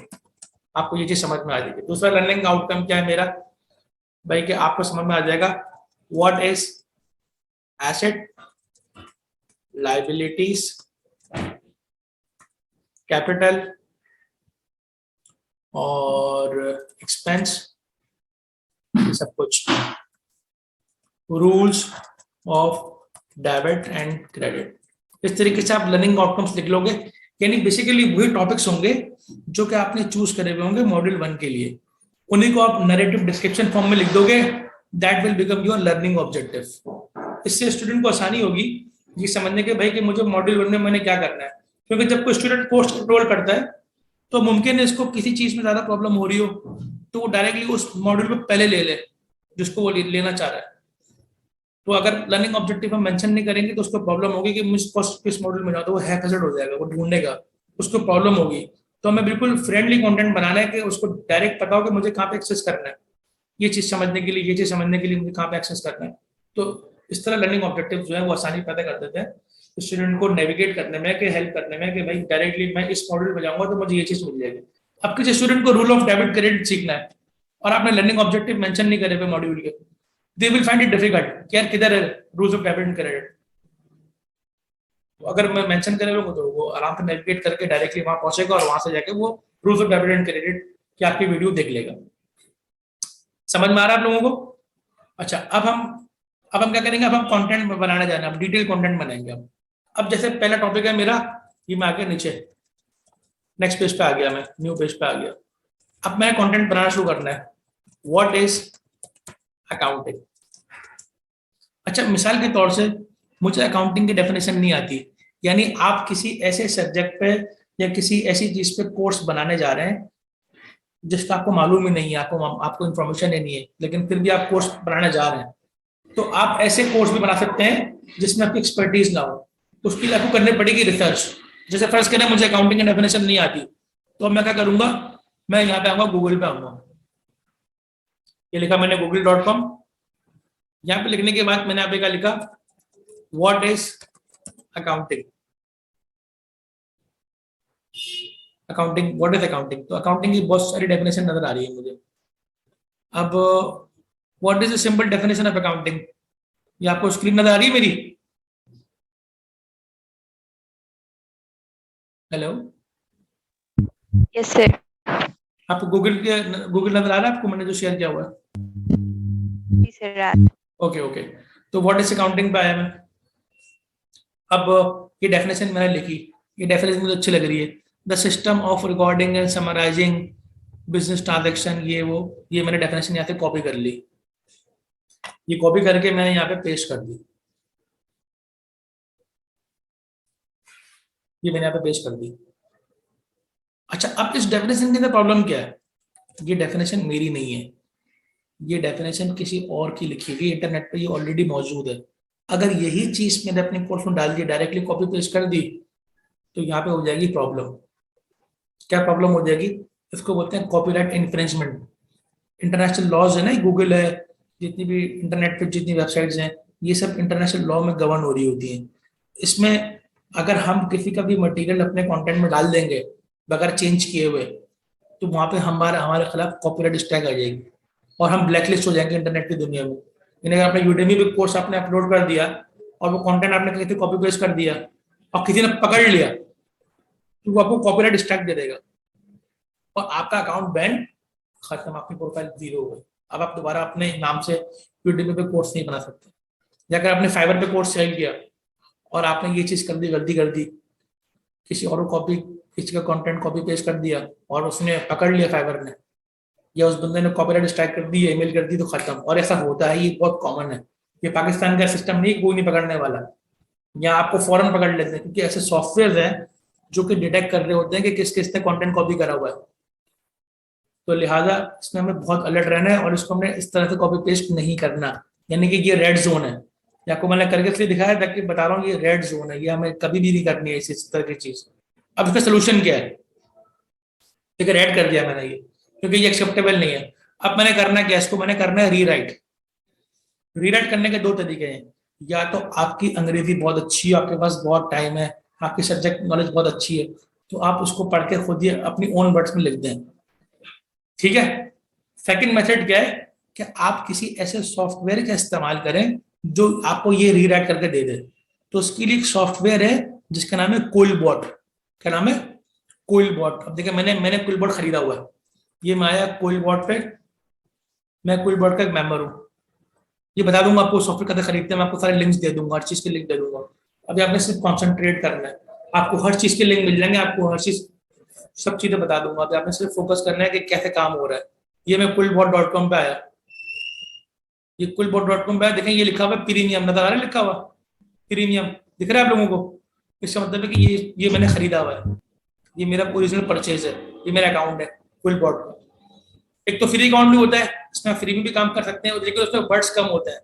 आपको ये चीज समझ में आ जाएगी। दूसरा लर्निंग आउटकम क्या है मेरा भाई कि आपको समझ में आ जाएगा what is asset, liabilities, capital और एक्सपेंस, सब कुछ, rules of debit and credit. इस तरीके से आप लर्निंग आउटकम्स लिख लोगे, यानी बेसिकली वही टॉपिक्स होंगे जो कि आपने चूज करे हुए होंगे मॉड्यूल 1 के लिए, उन्हीं को आप नैरेटिव डिस्क्रिप्शन फॉर्म में लिख दोगे, that will become your learning objective. इससे स्टूडेंट को आसानी होगी ये समझने के भाई कि मुझे मॉड्यूल 1 में मैंने क्या करना है, क्योंकि जब कोई स्टूडेंट कोर्स एनरोल करता है तो मुमकिन है इसको किसी चीज में ज्यादा प्रॉब्लम हो रही हो तो वो डायरेक्टली उस मॉड्यूल में पहले ले ले जिसको वो लेना चाह रहा है। तो अगर लर्निंग ऑब्जेक्टिव हम मेंशन नहीं करेंगे तो उसको प्रॉब्लम होगी कि मुझे किस मॉड्यूल में जाऊँ, तो वो हैफेजेड हो जाएगा, वो ढूंढेगा, उसको प्रॉब्लम होगी। तो हमें बिल्कुल फ्रेंडली कंटेंट बनाना है कि उसको डायरेक्ट पता हो कि मुझे कहाँ पे एक्सेस करना है, ये चीज समझने के लिए, ये चीज समझने के लिए मुझे कहाँ पे एक्सेस करना है। तो इस तरह लर्निंग ऑब्जेक्टिव जो है वो आसानी पैदा कर देते हैं स्टूडेंट को नेविगेट करने में, कि हेल्प करने में, कि भाई डायरेक्टली मैं इस मॉड्यूल में जाऊंगा तो मुझे ये चीज मिल जाएगी। अब किसी स्टूडेंट को रूल ऑफ डेबिट क्रेडिट सीखना है और आपने लर्निंग ऑब्जेक्टिव मेंशन नहीं करे हुए मॉड्यूल के, they will find it difficult कि यार किधर है rules of debit and credit. तो अगर मैं मेंशन करे हुए तो वो आराम से नेविगेट करके डायरेक्टली वहां पहुंचेगा और वहां से जाके वो rules of debit and credit की आपकी वीडियो देख लेगा। समझ में आ रहा है आप लोगों को? अच्छा, अब हम क्या करेंगे, अब हम कंटेंट बनाने जाना, अब डिटेल कंटेंट बनाएंगे। अब जैसे पहला टॉपिक है मेरा, ये मैं आ गया नीचे, नेक्स्ट पेज पे आ गया, मैं न्यू पेज पे आ गया। अब मैं कंटेंट बनाना शुरू करना है, व्हाट इज अकाउंटिंग। अच्छा, मिसाल के तौर से मुझे अकाउंटिंग की डेफिनेशन नहीं आती, यानी आप किसी ऐसे सब्जेक्ट पे या किसी ऐसी चीज पे कोर्स बनाने जा रहे हैं जिसका आपको मालूम ही नहीं है, आपको इन्फॉर्मेशन ही नहीं है, लेकिन फिर भी आप कोर्स बनाने जा रहे हैं, तो आप ऐसे कोर्स भी बना सकते हैं जिसमें आपकी एक्सपर्टीज ना हो। उसके लिए आपको करनी पड़ेगी रिसर्च। जैसे फर्स्ट करें मुझे अकाउंटिंग की डेफिनेशन नहीं आती, तो मैं क्या करूंगा, मैं यहाँ पे आऊंगा, गूगल पे आऊंगा, ये लिखा मैंने google.com। यहाँ पे लिखने के बाद मैंने यहाँ पे क्या लिखा, what is accounting, accounting, what is accounting. तो अकाउंटिंग की बहुत सारी डेफिनेशन नजर आ रही है मुझे। अब what is the simple definition of accounting, ये आपको स्क्रीन नजर आ रही है मेरी? Hello, yes sir. आपको गूगल नजर आ रहा है आपको, मैंने जो शेयर किया हुआ है? जी सर। ओके ओके, तो व्हाट इज अकाउंटिंग पे आया मैं। अब ये डेफिनेशन मैंने लिखी, ये डेफिनेशन मुझे अच्छी लग रही है, the system of recording and summarising business transaction, ये मैंने डेफिनेशन यहाँ से कॉपी कर ली, ये कॉपी करके मैंने यहाँ पे पेस्ट कर दी, ये मैंने यहाँ पे पेस्ट कर दी। अच्छा, अब इस डेफिनेशन के अंदर प्रॉब्लम क्या है, ये डेफिनेशन मेरी नहीं है, ये डेफिनेशन किसी और की लिखी हुई, इंटरनेट पे ये ऑलरेडी मौजूद है। अगर यही चीज मैंने अपने कोर्स में डाल दी, डायरेक्टली कॉपी पेस्ट कर दी, तो यहाँ पे हो जाएगी प्रॉब्लम। क्या प्रॉब्लम हो जाएगी, इसको बोलते हैं कॉपीराइट इन्फ्रिंजमेंट। इंटरनेशनल लॉज है ना, गूगल है, जितनी भी इंटरनेट पे जितनी वेबसाइट्स हैं, ये सब इंटरनेशनल लॉ में गवर्न हो रही होती हैं। इसमें अगर हम किसी का भी मटेरियल अपने कंटेंट में डाल देंगे बगैर चेंज किए हुए, तो वहां पे हमारे खिलाफ कॉपीराइट स्ट्राइक आ जाएगी और हम ब्लैकलिस्ट हो जाएंगे इंटरनेट की दुनिया में। यानी अगर आपने यूडेमी पे कोर्स आपने अपलोड कर दिया और वो कंटेंट आपने कहीं से कॉपी पेस्ट कर दिया और किसी ने पकड़ लिया, तो वो आपको कॉपीराइट स्ट्राइक दे देगा और आपका अकाउंट बैन, खत्म, आपकी प्रोफाइल जीरो हो गई। अब आप दोबारा अपने नाम से यूडेमी पे कोर्स नहीं बना सकते। या अगर आपने फाइवर पे कोर्स सेल किया और आपने ये चीज कर दी, गलती कर दी, किसी और कॉपी, किसी का कंटेंट कॉपी पेस्ट कर दिया और उसने पकड़ लिया फाइवर ने, या उस बंदे ने कॉपीराइट स्ट्राइक कर दी, ईमेल कर दी, तो खत्म। और ऐसा होता है, ये बहुत कॉमन है। ये पाकिस्तान का सिस्टम नहीं, कोई नहीं पकड़ने वाला, या आपको फौरन पकड़ लेते हैं, क्योंकि ऐसे सॉफ्टवेयर हैं जो कि डिटेक्ट कर रहे होते हैं कि किस किस ने कंटेंट कॉपी करा हुआ है। तो लिहाजा इसमें हमें बहुत अलर्ट रहना है और इसको हमने इस तरह से कॉपी पेस्ट नहीं करना, यानी कि ये रेड जोन है। ये आपको मैंने करके इसलिए दिखाया ताकि बता रहा हूँ ये रेड जोन है, ये हमें कभी भी नहीं करनी है इस तरह की चीज। अब इसका सोल्यूशन क्या है? ठीक है, रेड कर दिया मैंने ये, क्योंकि ये एक्सेप्टेबल नहीं है। अब मैंने करना क्या, इसको मैंने करना है रीराइट। रीराइट करने के दो तरीके हैं, या तो आपकी अंग्रेजी बहुत अच्छी है, आपके पास बहुत टाइम है, आपकी सब्जेक्ट नॉलेज बहुत अच्छी है, तो आप उसको पढ़ के खुद ही अपनी ओन वर्ड्स में लिख दें। ठीक है। सेकंड मेथड क्या है कि आप किसी ऐसे सॉफ्टवेयर का इस्तेमाल करें जो आपको ये रीराइट करके दे दे। तो उसके लिए एक सॉफ्टवेयर है जिसका नाम है कोइलबॉट। क्या नाम है? कोइलबॉट। अब देखिए, मैंने कोइलबॉट खरीदा हुआ है, ये मैं आया कोइलबॉट पे, मैं कोइलबॉट का एक मेंबर हूँ। ये बता दूंगा आपको सॉफ्टवेयर कैसे खरीदते हैं, मैं आपको सारे लिंक्स दे दूंगा, हर चीज के लिंक दे दूंगा। अभी आपने सिर्फ कॉन्सेंट्रेट करना है, आपको हर चीज के लिंक मिल जाएंगे, आपको हर चीज सब चीजें बता दूंगा। अभी आपने सिर्फ फोकस करना है कि कैसे काम हो रहा है। ये मैं coolbot.com पे आया, ये coolbot.com पे आया, देखें ये लिखा हुआ है प्रीमियम, नजर आ रहा है लिखा हुआ प्रीमियम, दिख रहा है आप लोगों को? इसका मतलब है कि ये मैंने खरीदा हुआ है, ये मेरा ओरिजिनल परचेज है, ये मेरा अकाउंट है coolbot का। एक तो फ्री अकाउंट भी होता है, इसमें फ्री में भी काम कर सकते हैं, लेकिन उसमें वर्ड्स कम होता है,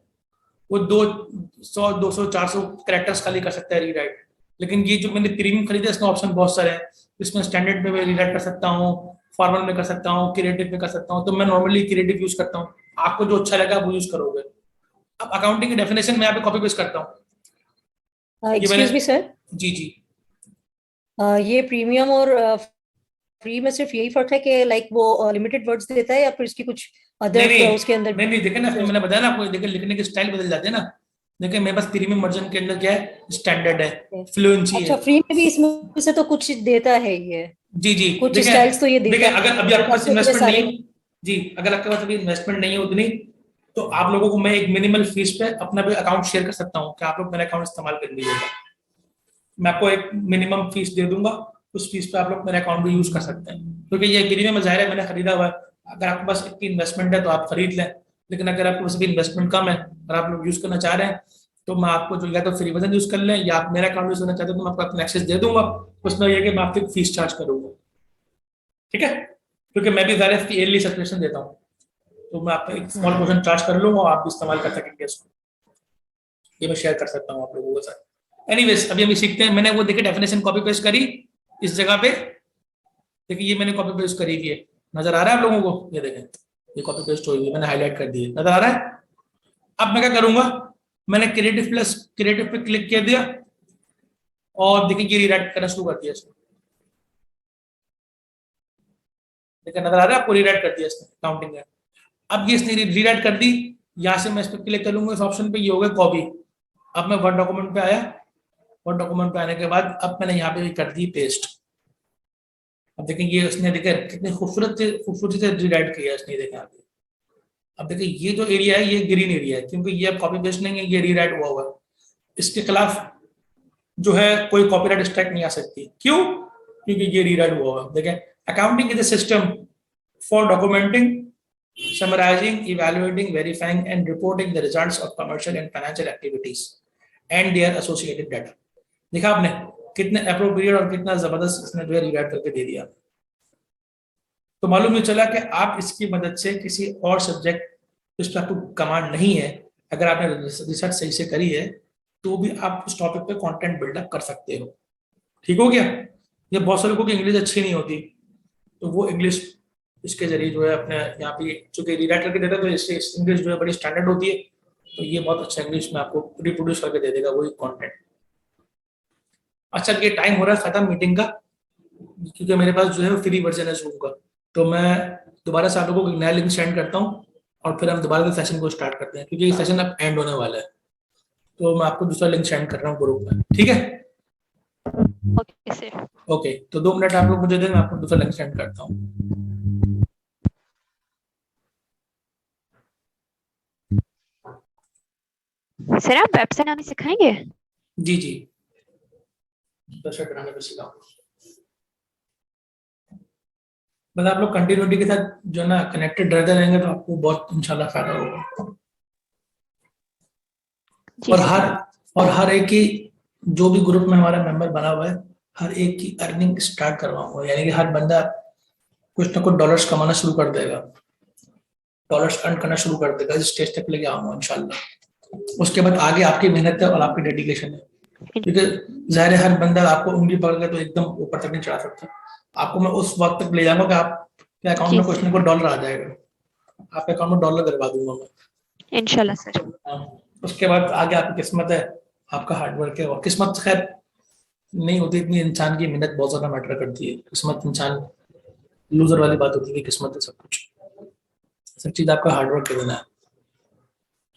वो 200-400 कैरेक्टर्स खाली कर सकता है रीराइट। लेकिन ये जो मैंने प्रीमियम खरीदा इसमें ऑप्शन बहुत सारे हैं, इसमें स्टैंडर्ड में मैं रीराइट कर सकता हूँ, फॉर्मल में कर सकता हूँ, क्रिएटिव में कर सकता हूँ। तो मैं नॉर्मली क्रिएटिव यूज करता हूँ, आपको जो अच्छा लगा वो यूज करोगे। अब अकाउंटिंग की डेफिनेशन मैं यहाँ पे कॉपी पेस्ट करता हूँ। एक्सक्यूज मी सर, जी जी, ये प्रीमियम और फ्री में सिर्फ यही फर्क है कि लाइक वो लिमिटेड वर्ड्स देता है या फिर इसकी कुछ अदर उसके अंदर? नहीं, देखे ना, मैंने बताया ना आपको, देखे लिखने के स्टाइल बदल जाते हैं ना। देखिए मेरे पास प्रीमियम वर्जन के अंदर क्या है, स्टैंडर्ड है, फ्लुएंसी है। अच्छा, फ्री में भी इसमें से तो कुछ देता है ये? जी जी, कुछ स्टाइल्स तो ये देता देखिए है। अगर अभी आपके पास तो इन्वेस्टमेंट नहीं सारे है, जी अगर आपके पास अभी इन्वेस्टमेंट नहीं है उतनी, तो आप लोगों को मैं एक मिनिमल फीस पे अपना भी अकाउंट शेयर कर सकता हूँ कि आप लोग मेरा अकाउंट इस्तेमाल कर लीजिएगा। मैं आपको एक मिनिमम फीस दे दूंगा, उस फीस पे आप लोग मेरा अकाउंट भी यूज कर सकते हैं, क्योंकि ये प्रीमियम जाहिर है मैंने खरीदा हुआ है। अगर आपके पास इतनी इन्वेस्टमेंट है तो आप खरीद लें, लेकिन अगर आपके पास भी इन्वेस्टमेंट कम है और आप लोग यूज करना चाह रहे हैं, तो मैं आपको जो या तो फ्री वर्जन यूज कर लें, या आप मेरा अकाउंट यूज करना चाहते हैं तो मैं आपको अपना एक्सेस दे दूंगा। उसमें यह कि मैं आपकी फीस चार्ज करूंगा, ठीक है, क्योंकि मैं भी ज़्यादा इसकी ईयरली सब्सक्रिप्शन देता हूँ, तो मैं आपका एक स्मॉल पोर्शन चार्ज कर लूंगा और आप भी इस्तेमाल कर सकेंगे इसको। ये मैं शेयर कर सकता हूँ आप लोगों के साथ। एनीवेज, अभी हम सीखते हैं। मैंने वो देखिए डेफिनेशन कॉपी पेस्ट करी इस जगह पे, देखिए ये मैंने कॉपी पेस्ट करी हुई है, नजर आ रहा है आप लोगों को? ये देखें, ये कॉपी पेस्ट हुई है, मैंने हाईलाइट कर दी है, नजर आ रहा है? अब मैं क्या करूंगा, मैंने क्रिएटिव पे क्लिक कर दिया और देखिए ये रीराइट करना शुरू कर दिया इसने। देखिए नजर आ रहा है आपको, रीराइट कर दिया इसने काउंटिंग है। अब ये इसने रीराइट कर दी, यहाँ से मैं इस पर क्लिक करूंगा, इस ऑप्शन पे, ये हो गया कॉपी। अब मैं वर्ड डॉक्यूमेंट पे आया, वर्ड डॉक्यूमेंट पे आने के बाद अब मैंने यहाँ पे कर दी पेस्ट। अब देखें ये उसने, देखे कितनी खूबसूरती से रीराइट किया इसने, देखें यहाँ पे। अब देखिए ये जो एरिया है ये ग्रीन एरिया है, क्योंकि ये अब कॉपी पेस्ट नहीं है, ये रीराइट हुआ हुआ है। इसके खिलाफ जो है कोई कॉपीराइट स्ट्राइक नहीं आ सकती। क्यों? क्योंकि ये रीराइट हुआ हुआ है। देखें, accounting is a system for documenting, summarizing, evaluating, verifying and reporting the results of commercial and financial activities and their associated data। देखा आपने कितने अप्रोप्रिएट और कितना जबरदस्त इसने जो है रीराइट करके दे दिया। तो मालूम ये चला कि आप इसकी मदद से किसी और सब्जेक्ट जिस पर आपको कमांड नहीं है, अगर आपने रिसर्च सही से करी है, तो भी आप उस टॉपिक पे कंटेंट बिल्डअप कर सकते हो। ठीक हो गया? ये बहुत सारे लोगों की इंग्लिश अच्छी नहीं होती, तो वो इंग्लिश इसके जरिए जो है अपने यहाँ पे चूंकि रीराइट करके देता है, तो इससे इंग्लिश जो है बड़ी स्टैंडर्ड होती है, तो ये बहुत अच्छा इंग्लिश में आपको रिप्रोड्यूस करके दे देगा वही कंटेंट। अच्छा, ये टाइम हो रहा है खत्म मीटिंग का, क्योंकि मेरे पास जो है फ्री वर्जन है जूम का, तो मैं दोबारा से आप लोगों को एक नया लिंक सेंड करता हूँ और फिर हम दोबारा से सेशन को स्टार्ट करते हैं, क्योंकि ये सेशन अब एंड होने वाला है। तो मैं आपको दूसरा लिंक सेंड कर रहा हूँ ग्रुप में, ठीक है? Okay sir. ओके, तो 2 मिनट आप लोग मुझे दें, मैं आपको दूसरा लिंक सेंड करता हूँ। सर आप वेबसाइट बनाने सिखाएंगे? जी जी, वेबसाइट बनाने को सिखाऊंगा। बस आप लोग कंटिन्यूटी के साथ जो है ना कनेक्टेड रहते रहेंगे तो आपको बहुत इंशाल्लाह फायदा होगा। जी और सर। हर एक की, जो भी ग्रुप में हमारा मेंबर बना हुआ है, हर एक की अर्निंग स्टार्ट करवाऊंगा, यानी कि हर बंदा कुछ ना कुछ डॉलर्स कमाना शुरू कर देगा, डॉलर्स अर्न करना शुरू कर देगा, इस स्टेज तक लेके आऊंगा इंशाल्लाह। उसके बाद आगे आपकी मेहनत है और आपकी डेडिकेशन है, क्योंकि जाहिर है हर बंदा आपको उंगली पकड़ के तो एकदम ऊपर तक नहीं चढ़ा सकता। आपको मैं उस वक्त तक ले जाऊंगा कि आपके अकाउंट जी में कुछ सर, ना कुछ डॉलर आ जाएगा, आपके अकाउंट में डॉलर करवा दूंगा मैं। इंशाल्लाह सर। हाँ, उसके बाद आगे आपकी किस्मत है, आपका हार्डवर्क है, और किस्मत खैर नहीं होती इतनी, इंसान की मेहनत बहुत ज्यादा मैटर करती है। किस्मत इंसान लूजर वाली बात होती है कि किस्मत है सब कुछ, सब चीज आपका हार्डवर्क कितना है,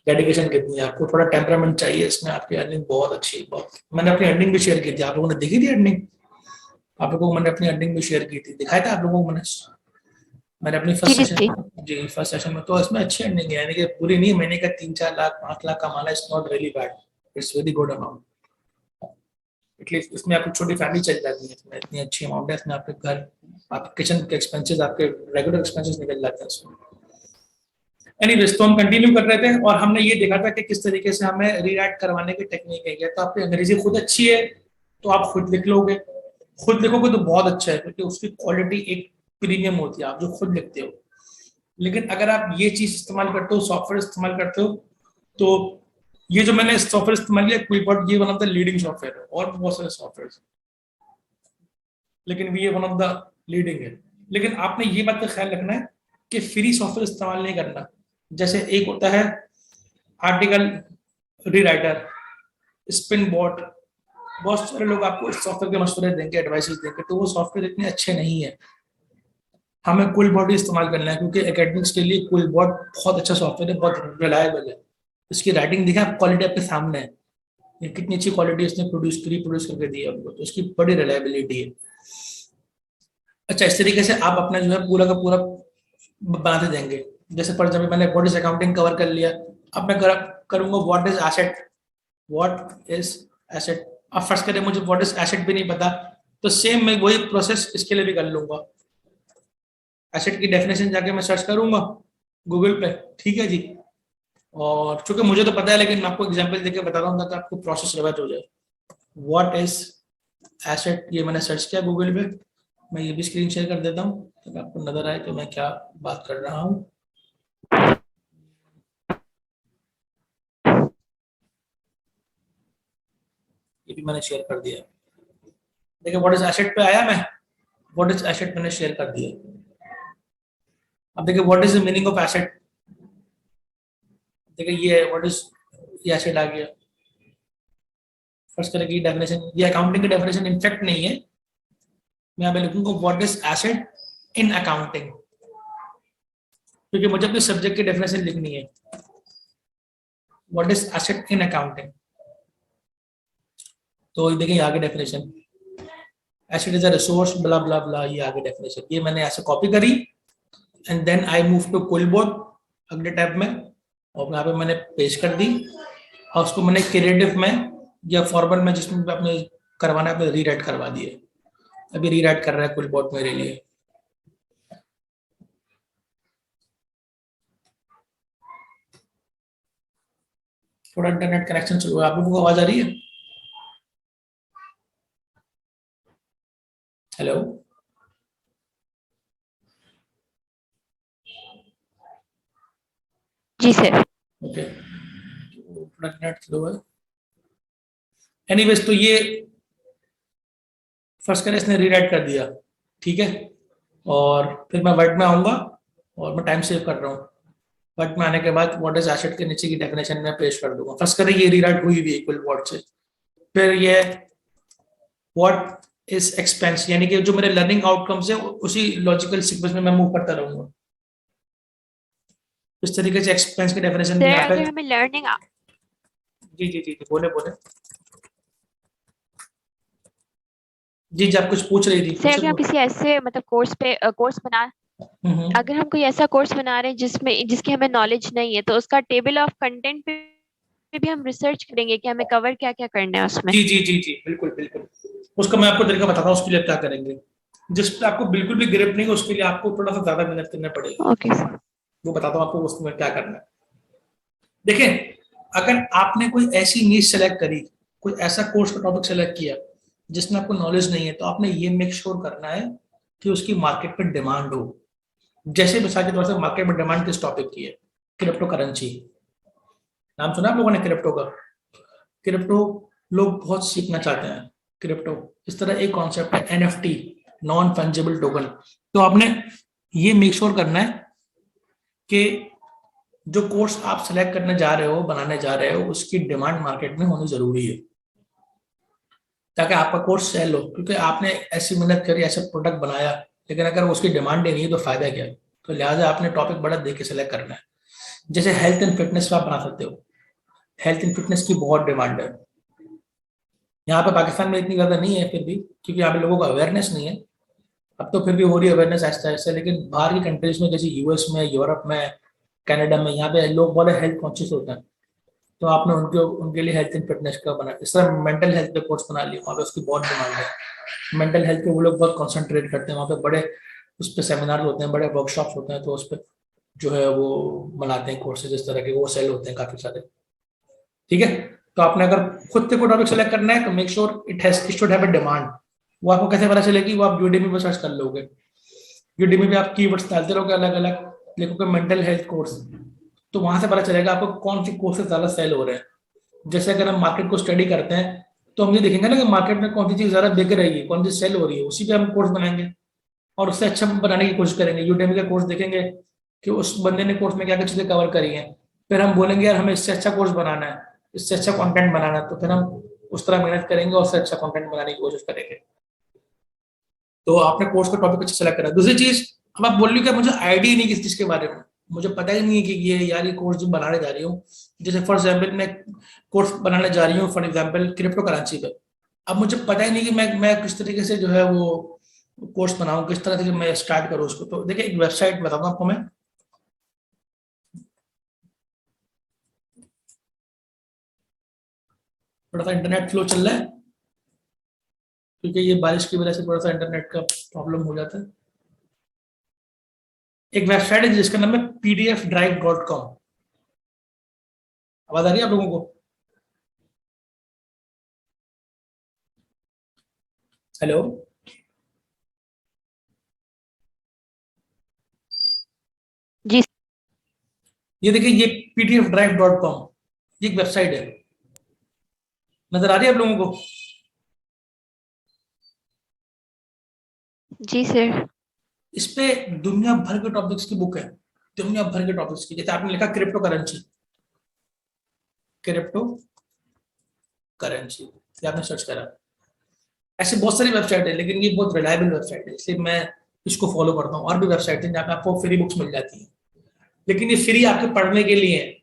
डेडिकेशन कितनी है, आपको थोड़ा टेम्परामेंट चाहिए इसमें। आपकी अर्निंग बहुत अच्छी है, बहुत। मैंने अपनी अर्निंग भी शेयर की थी, आप लोगों ने देखी थी अर्निंग? आप लोगों को मैंने अपनी अर्निंग भी शेयर की थी, दिखाया था आप लोगों को मैंने? मैंने अपनी जी फर्स्ट जी जी। सेशन, जी फर्स्ट सेशन में, तो इसमें अच्छी अर्निंग है, यानी कि पूरी नहीं, महीने का 3-4 लाख 5 लाख कमाना is not really bad, it's very good amount. At least इसमें आपकी छोटी फैमिली चल जाती है, इसमें इतनी अच्छी अमाउंट है, इसमें आपके घर, आपके किचन के एक्सपेंसेस, आपके रेगुलर एक्सपेंसेस निकल जाते हैं इसमें। एनीवेज, तो हम कंटिन्यू कर रहे थे और हमने ये देखा था कि किस तरीके से हमें रीराइट करवाने की टेक्निक है। या तो आपकी अंग्रेजी खुद अच्छी है तो आप खुद लिख लोगे, खुद लिखोगे तो बहुत अच्छा है, क्योंकि उसकी क्वालिटी एक प्रीमियम होती है, आप जो खुद लिखते हो। लेकिन अगर आप ये चीज इस्तेमाल करते हो, सॉफ्टवेयर इस्तेमाल करते हो, तो ये जो मैंने सॉफ्टवेयर इस्तेमाल किया क्विकबॉट, ये one of the leading software है, और भी बहुत सारे सॉफ्टवेयर, लेकिन ये वन ऑफ द लीडिंग है। लेकिन आपने ये बात का ख्याल रखना है कि फ्री सॉफ्टवेयर इस्तेमाल नहीं करना। जैसे एक होता है आर्टिकल रीराइटर, स्पिन बॉट, बहुत सारे लोग आपको इस सॉफ्टवेयर के मशवरे देंगे, एडवाइसेस देंगे, तो वो सॉफ्टवेयर इतने अच्छे नहीं है। हमें कुल बॉट ही इस्तेमाल करना है, क्योंकि एकेडमिक्स के लिए कुल बॉट बहुत अच्छा सॉफ्टवेयर है, बहुत रिलायबल है। इसकी राइटिंग देखा, क्वालिटी आपके सामने है, ये कितनी अच्छी क्वालिटी इसने प्रोड्यूस करके दी है आपको, तो उसकी बड़ी रिलायबिलिटी है। अच्छा, इस तरीके से आप अपना जो है पूरा का पूरा बनाते देंगे। जैसे पर जब मैंने व्हाट इज अकाउंटिंग कवर कर लिया, अब मैं करूंगा what is asset, what is asset. अब फर्स्ट करें, मुझे व्हाट इज एसेट भी नहीं पता, तो सेम मैं वही प्रोसेस इसके लिए भी कर लूंगा। एसेट की डेफिनेशन जाके मैं सर्च करूंगा गूगल पे, ठीक है जी। और चूंकि मुझे तो पता है, लेकिन मैं आपको एग्जांपल देके बता रहा हूँ ताकि आपको प्रोसेस रिवाइज हो जाए। व्हाट इज एसेट, ये मैंने सर्च किया गूगल पे। मैं ये भी स्क्रीन शेयर कर देता हूँ ताकि आपको नजर आए कि मैं क्या बात कर रहा हूँ। ये भी मैंने शेयर कर दिया। देखिए व्हाट इज एसेट पे आया मैं, व्हाट इज एसेट मैंने शेयर कर दिया। अब देखिए what is the meaning of asset, देखिए ये व्हाट इज, ये एसेट आ गया। फर्स्ट तरह की डेफिनेशन, ये अकाउंटिंग की डेफिनेशन इनफेक्ट नहीं है, मैं यहाँ पे लिखूंगा what is asset in accounting, क्योंकि मुझे अपने सब्जेक्ट की डेफिनेशन लिखनी है। What is asset in accounting, तो देखिए आगे definition, asset is a resource blah blah blah, ये आगे डेफिनेशन, ये मैंने ऐसे कॉपी करी and then I move to clipboard अगले टैब में, और यहाँ पे मैंने पेस्ट कर दी, और उसको मैंने क्रिएटिव में या फॉर्मल में जिसमें भी आपने करवाना है, रीराइट करवा दिए। अभी रीराइट कर रहा है कुलबोर्ड मेरे लिए। थोड़ा इंटरनेट कनेक्शन शुरू है, आप लोगों को आवाज आ रही है? हेलो, जी सर। ओके, थोड़ा नेट स्लो है। एनीवेज, तो ये फर्स्ट करें, इसने रीराइट कर दिया, ठीक है। और फिर मैं वर्ड में आऊंगा, और मैं टाइम सेव कर रहा हूँ। वर्ड में आने के बाद व्हाट इज एसेट के नीचे की डेफिनेशन में पेश कर दूंगा। फर्स्ट करें, ये रीराइट हुई भी इक्वल वर्ड से। फिर ये व्हाट इज एक्सपेंस, यानी कि जो मेरे लर्निंग आउटकम्स है उसी लॉजिकल सीक्वेंस में मैं मूव करता रहूंगा। इस तरीके से एक्सपेंस की डेफिनेशन भी सर यहाँ पे। अगर हमें लर्निंग, जी जी जी जी, बोले बोले। जी जी, आप कुछ पूछ रही थी, सर फिर से अगर हम किसी ऐसे मतलब कोर्स बना, हम्म। अगर हम कोई ऐसा कोर्स बना रहे हैं जिसमें जिसकी हमें नॉलेज नहीं है, तो उसका टेबल ऑफ कंटेंट पे में भी हम रिसर्च करेंगे कि हमें कवर क्या क्या करना है उसमें। जी जी जी जी, बिल्कुल बिल्कुल। उसका मैं आपको तरीका बताता हूँ उसके लिए क्या करेंगे। जिस पे आपको बिल्कुल भी ग्रिप नहीं है उसके लिए आपको थोड़ा सा ज्यादा मेहनत करना पड़ेगी। Okay sir. वो बताता हूँ आपको उसमें क्या करना है। देखें, अगर आपने कोई ऐसी नीश सेलेक्ट करी, कोई ऐसा कोर्स का टॉपिक सेलेक्ट किया जिसमें आपको नॉलेज नहीं है, तो आपने ये मेक श्योर करना है कि उसकी मार्केट में डिमांड हो। जैसे मिसाल के तौर से मार्केट में डिमांड किस टॉपिक की है? Crypto currency. नाम सुना आप लोगों ने क्रिप्टो का? क्रिप्टो लोग बहुत सीखना चाहते हैं। क्रिप्टो इस तरह एक कॉन्सेप्ट है एनएफटी, नॉन फंजिबल टोकन। तो आपने ये मेक श्योर करना है कि जो कोर्स आप सेलेक्ट करने जा रहे हो, बनाने जा रहे हो, उसकी डिमांड मार्केट में होनी जरूरी है ताकि आपका कोर्स सेल हो। क्योंकि आपने ऐसी मेहनत करी, ऐसा प्रोडक्ट बनाया, लेकिन अगर उसकी डिमांड ही नहीं है तो फायदा क्या है? तो लिहाजा आपने टॉपिक बड़ा देख के सेलेक्ट करना है। जैसे हेल्थ एंड फिटनेस पे आप बना सकते हो। हेल्थ एंड फिटनेस की बहुत डिमांड है। यहाँ पे पाकिस्तान में इतनी ज्यादा नहीं है फिर भी, क्योंकि यहाँ पे लोगों का अवेयरनेस नहीं है। अब तो फिर भी हो रही है अवेयरनेस आहिस्ता आहिस्ता, लेकिन बाहर की कंट्रीज में जैसे यूएस में, यूरोप में, कनाडा में, यहाँ पे लोग बहुत हेल्थ कॉन्शियस होते हैं। तो आपने उनके उनके लिए हेल्थ एंड फिटनेस का बना, इस तरह मेंटल हेल्थ पे कोर्स बना लिया, वहाँ पे उसकी बहुत डिमांड है। मेंटल हेल्थ पे वो लोग बहुत कॉन्सेंट्रेट करते हैं, वहाँ पे बड़े उस पर सेमिनार होते हैं, बड़े वर्कशॉप्स होते हैं, तो उस पर जो है वो बनाते हैं कोर्सेज इस तरह के, वो सेल होते हैं काफी सारे। ठीक है। तो आपने अगर खुद से कोई टॉपिक सेलेक्ट करना है तो make sure it should have a demand. वो आपको कैसे पता चलेगी? वो आप यूडेमी पर सर्च कर लोगे। यूडेमी पे आप कीवर्ड्स डालते रहोगे, अलग अलग लिखोगे मेंटल हेल्थ कोर्स, तो वहां से पता चलेगा आपको कौन सी कोर्सेज ज्यादा सेल हो रहे हैं। जैसे अगर हम मार्केट को स्टडी करते हैं तो हम ये देखेंगे ना कि मार्केट में कौन सी चीज ज्यादा बिक रही है, कौन सी सेल हो रही है, उसी पे हम कोर्स बनाएंगे और उससे अच्छा बनाने की कोशिश करेंगे। यूडेमी का कोर्स देखेंगे कि उस बंदे ने कोर्स में क्या क्या चीजें कवर करी हैं, फिर हम बोलेंगे यार हमें इससे अच्छा कोर्स बनाना है, इससे अच्छा कंटेंट बनाना है, तो फिर हम उस तरह मेहनत करेंगे और उससे अच्छा कंटेंट बनाने की कोशिश करेंगे। तो आपने कोर्स का टॉपिक अच्छा सेलेक्ट करा। दूसरी चीज, अब आप बोल रही हो कि मुझे आइडिया नहीं किस चीज के बारे में, मुझे पता ही नहीं है कि ये यार ये कोर्स जो बनाने जा रही हूँ, जैसे फॉर एग्जाम्पल मैं कोर्स बनाने जा रही हूँ फॉर एग्जाम्पल क्रिप्टो करेंसी पे। अब मुझे पता ही नहीं कि मैं किस तरीके से जो है वो कोर्स बनाऊं, किस तरह से मैं स्टार्ट करूँ उसको। तो देखिए एक वेबसाइट बताऊंगा आपको मैं। थोड़ा सा इंटरनेट फ्लो चल रहा है क्योंकि ये बारिश की वजह से थोड़ा सा इंटरनेट का प्रॉब्लम हो जाता है। एक वेबसाइट है जिसका नाम है pdfdrive.com। आवाज आ रही है आप लोगों को? हेलो? जी ये देखिए ये pdfdrive.com, ये एक वेबसाइट है। नजर आ रही है आप लोगों को? जी सर। इस पे दुनिया भर के टॉपिक्स की बुक है, दुनिया भर के टॉपिक्स की। जैसे आपने लिखा क्रिप्टो करेंसी, क्रिप्टो करेंसी ये आपने सर्च करा, ऐसे बहुत सारी वेबसाइट है, लेकिन ये बहुत रिलायबल वेबसाइट है इसलिए मैं इसको फॉलो करता हूँ। और भी वेबसाइट है जहाँ पे आपको फ्री बुक्स मिल जाती है, लेकिन ये फ्री आपके पढ़ने के लिए है,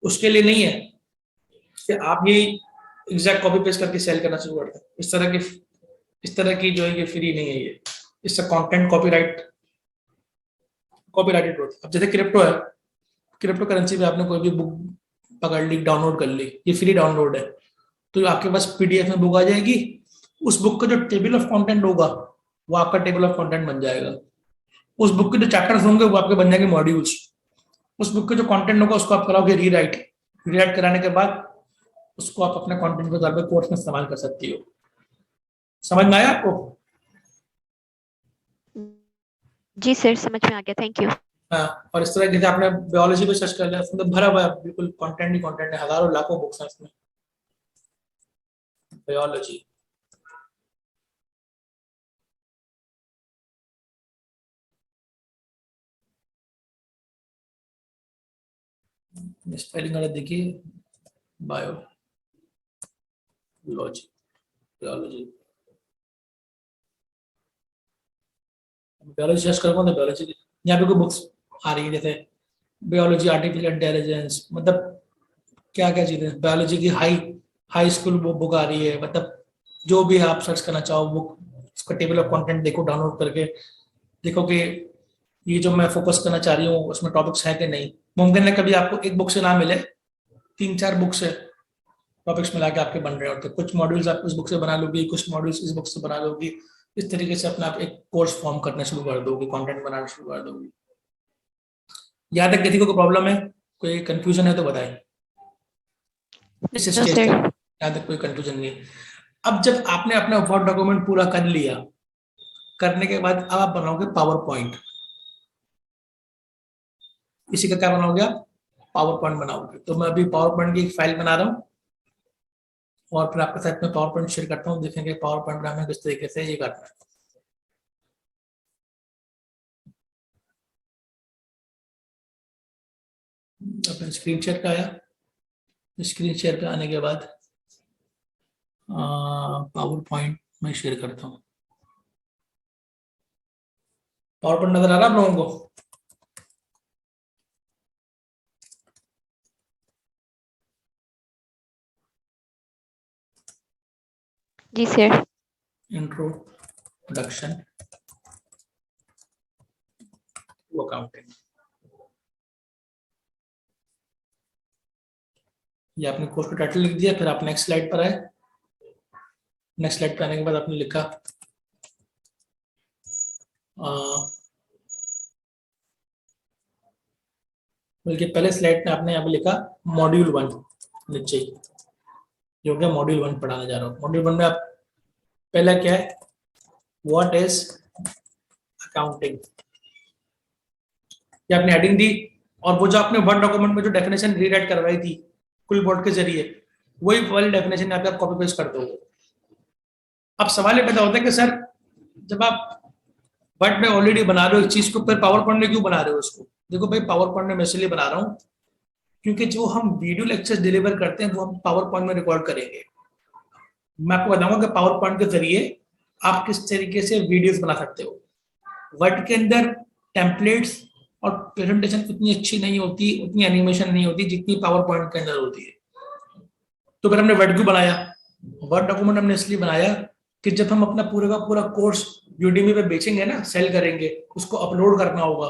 उसके लिए नहीं है कि आप ये एग्जैक्ट कॉपी पेस्ट करके सेल करना शुरू करते हैं। इस तरह की जो है ये फ्री नहीं है, ये इससे कंटेंट कॉपीराइटेड होता है। अब जैसे क्रिप्टो है, क्रिप्टो करेंसी पे आपने कोई भी बुक पकड़ ली, डाउनलोड कर ली, ये फ्री डाउनलोड है, तो आपके पास पीडीएफ में बुक आ जाएगी। उस बुक का जो टेबल ऑफ कंटेंट होगा वो आपका टेबल ऑफ कंटेंट बन जाएगा। उस बुक के जो चैप्टर्स होंगे वो आपके बन जाएंगे मॉड्यूल्स। उस बुक के जो कंटेंट होगा उसको आप कराओगे रीराइट कराने के बाद उसको आप अपने कंटेंट के तौर पर कोर्स में इस्तेमाल कर सकती हो। समझ में आया आपको? जी सर समझ में आ गया, थैंक यू। हाँ, और इस तरह जैसे आपने बायोलॉजी पे सर्च कर लिया, उसमें तो भरा हुआ है बिल्कुल कंटेंट ही कंटेंट है, हजारों लाखों बुक्स हैं इसमें। बायोलॉजी स्पेलिंग गलत देखिए, बायोलॉजी बायोलॉजी बायोलॉजी सर्च करूंगा तो बायोलॉजी यहाँ पे कोई बुक्स आ रही है, जैसे बायोलॉजी आर्टिफिशियल इंटेलिजेंस, मतलब क्या क्या चीजें, बायोलॉजी की हाई हाई स्कूल बुक आ रही है। मतलब जो भी आप सर्च करना चाहो बुक, उसका टेबल ऑफ कंटेंट देखो, डाउनलोड करके देखो कि ये जो मैं फोकस करना चाह रही हूँ उसमें टॉपिक्स है कि नहीं। मुमकिन है कभी आपको एक बुक से ना मिले, 3-4 बुक से टॉपिक्स मिला के आपके बन रहे होते हैं। कुछ मॉड्यूल्स आप इस बुक से बना लोगी, कुछ मॉड्यूल्स इस बुक से बना लोगी। इस तरीके से अपना आप एक कोर्स फॉर्म करना शुरू कर दोगे, कंटेंट बनाना शुरू कर दोगे। यहाँ तक किसी को प्रॉब्लम है, कोई कंफ्यूजन है तो बताएं। इस No, स्टेज sir. तक यहाँ तक कोई कंफ्यूजन नहीं है। अब जब आपने अपना वर्ड डॉक्यूमेंट पूरा कर लिया, करने के बाद अब आप बनाओगे पावर पॉइंट। इसी का क्या बनाओगे आप? पावर पॉइंट बनाओगे। तो मैं अभी पावर पॉइंट की एक फाइल बना रहा हूँ और फिर आपके साथ में पावर पॉइंट शेयर करता हूँ, देखेंगे पावर पॉइंट में हमें किस तरीके से ये करना है। अपने स्क्रीन शेयर का आया, स्क्रीन शेयर पे आने के बाद पावर पॉइंट में शेयर करता हूँ। पावर पॉइंट नजर आ रहा है आप लोगों को? जी सर। इंट्रोडक्शन टू अकाउंटिंग, ये आपने कोर्स का टाइटल लिख दिया। फिर आप नेक्स्ट स्लाइड पर आए। नेक्स्ट स्लाइड पर आने के बाद आपने लिखा बल्कि पहले स्लाइड में आपने यहाँ पे लिखा मॉड्यूल 1 नीचे ही, जो कि मॉड्यूल 1 पढ़ाने जा रहा हूँ। मॉड्यूल 1 में आप पहला क्या है? व्हाट इज अकाउंटिंग, ये आपने हेडिंग दी। और वो जो आपने वर्ड डॉक्यूमेंट में जो डेफिनेशन रीराइट करवाई थी कुल बोर्ड के जरिए, वही वाली डेफिनेशन यहाँ पे आप कॉपी पेस्ट कर दोगे। अब सवाल ये पैदा होता है कि सर जब आप वर्ड में ऑलरेडी बना रहे हो एक चीज को, फिर पावर पॉइंट में क्यों बना रहे हो उसको? देखो भाई, पावर पॉइंट में मैं इसलिए बना रहा हूँ क्योंकि जो हम वीडियो लेक्चर्स डिलीवर करते हैं वो हम पावर पॉइंट में रिकॉर्ड करेंगे। मैं आपको बताऊंगा कि पावर पॉइंट के जरिए आप किस तरीके से वीडियोस बना सकते हो। वर्ड के अंदर टेम्पलेट्स और प्रेजेंटेशन उतनी अच्छी नहीं होती, उतनी एनिमेशन नहीं होती जितनी पावर पॉइंट के अंदर होती है। तो फिर हमने वर्ड क्यों बनाया? वर्ड डॉक्यूमेंट हमने इसलिए बनाया कि जब हम अपना पूरा का पूरा कोर्स यूडीमी पे बेचेंगे ना, सेल करेंगे, उसको अपलोड करना होगा,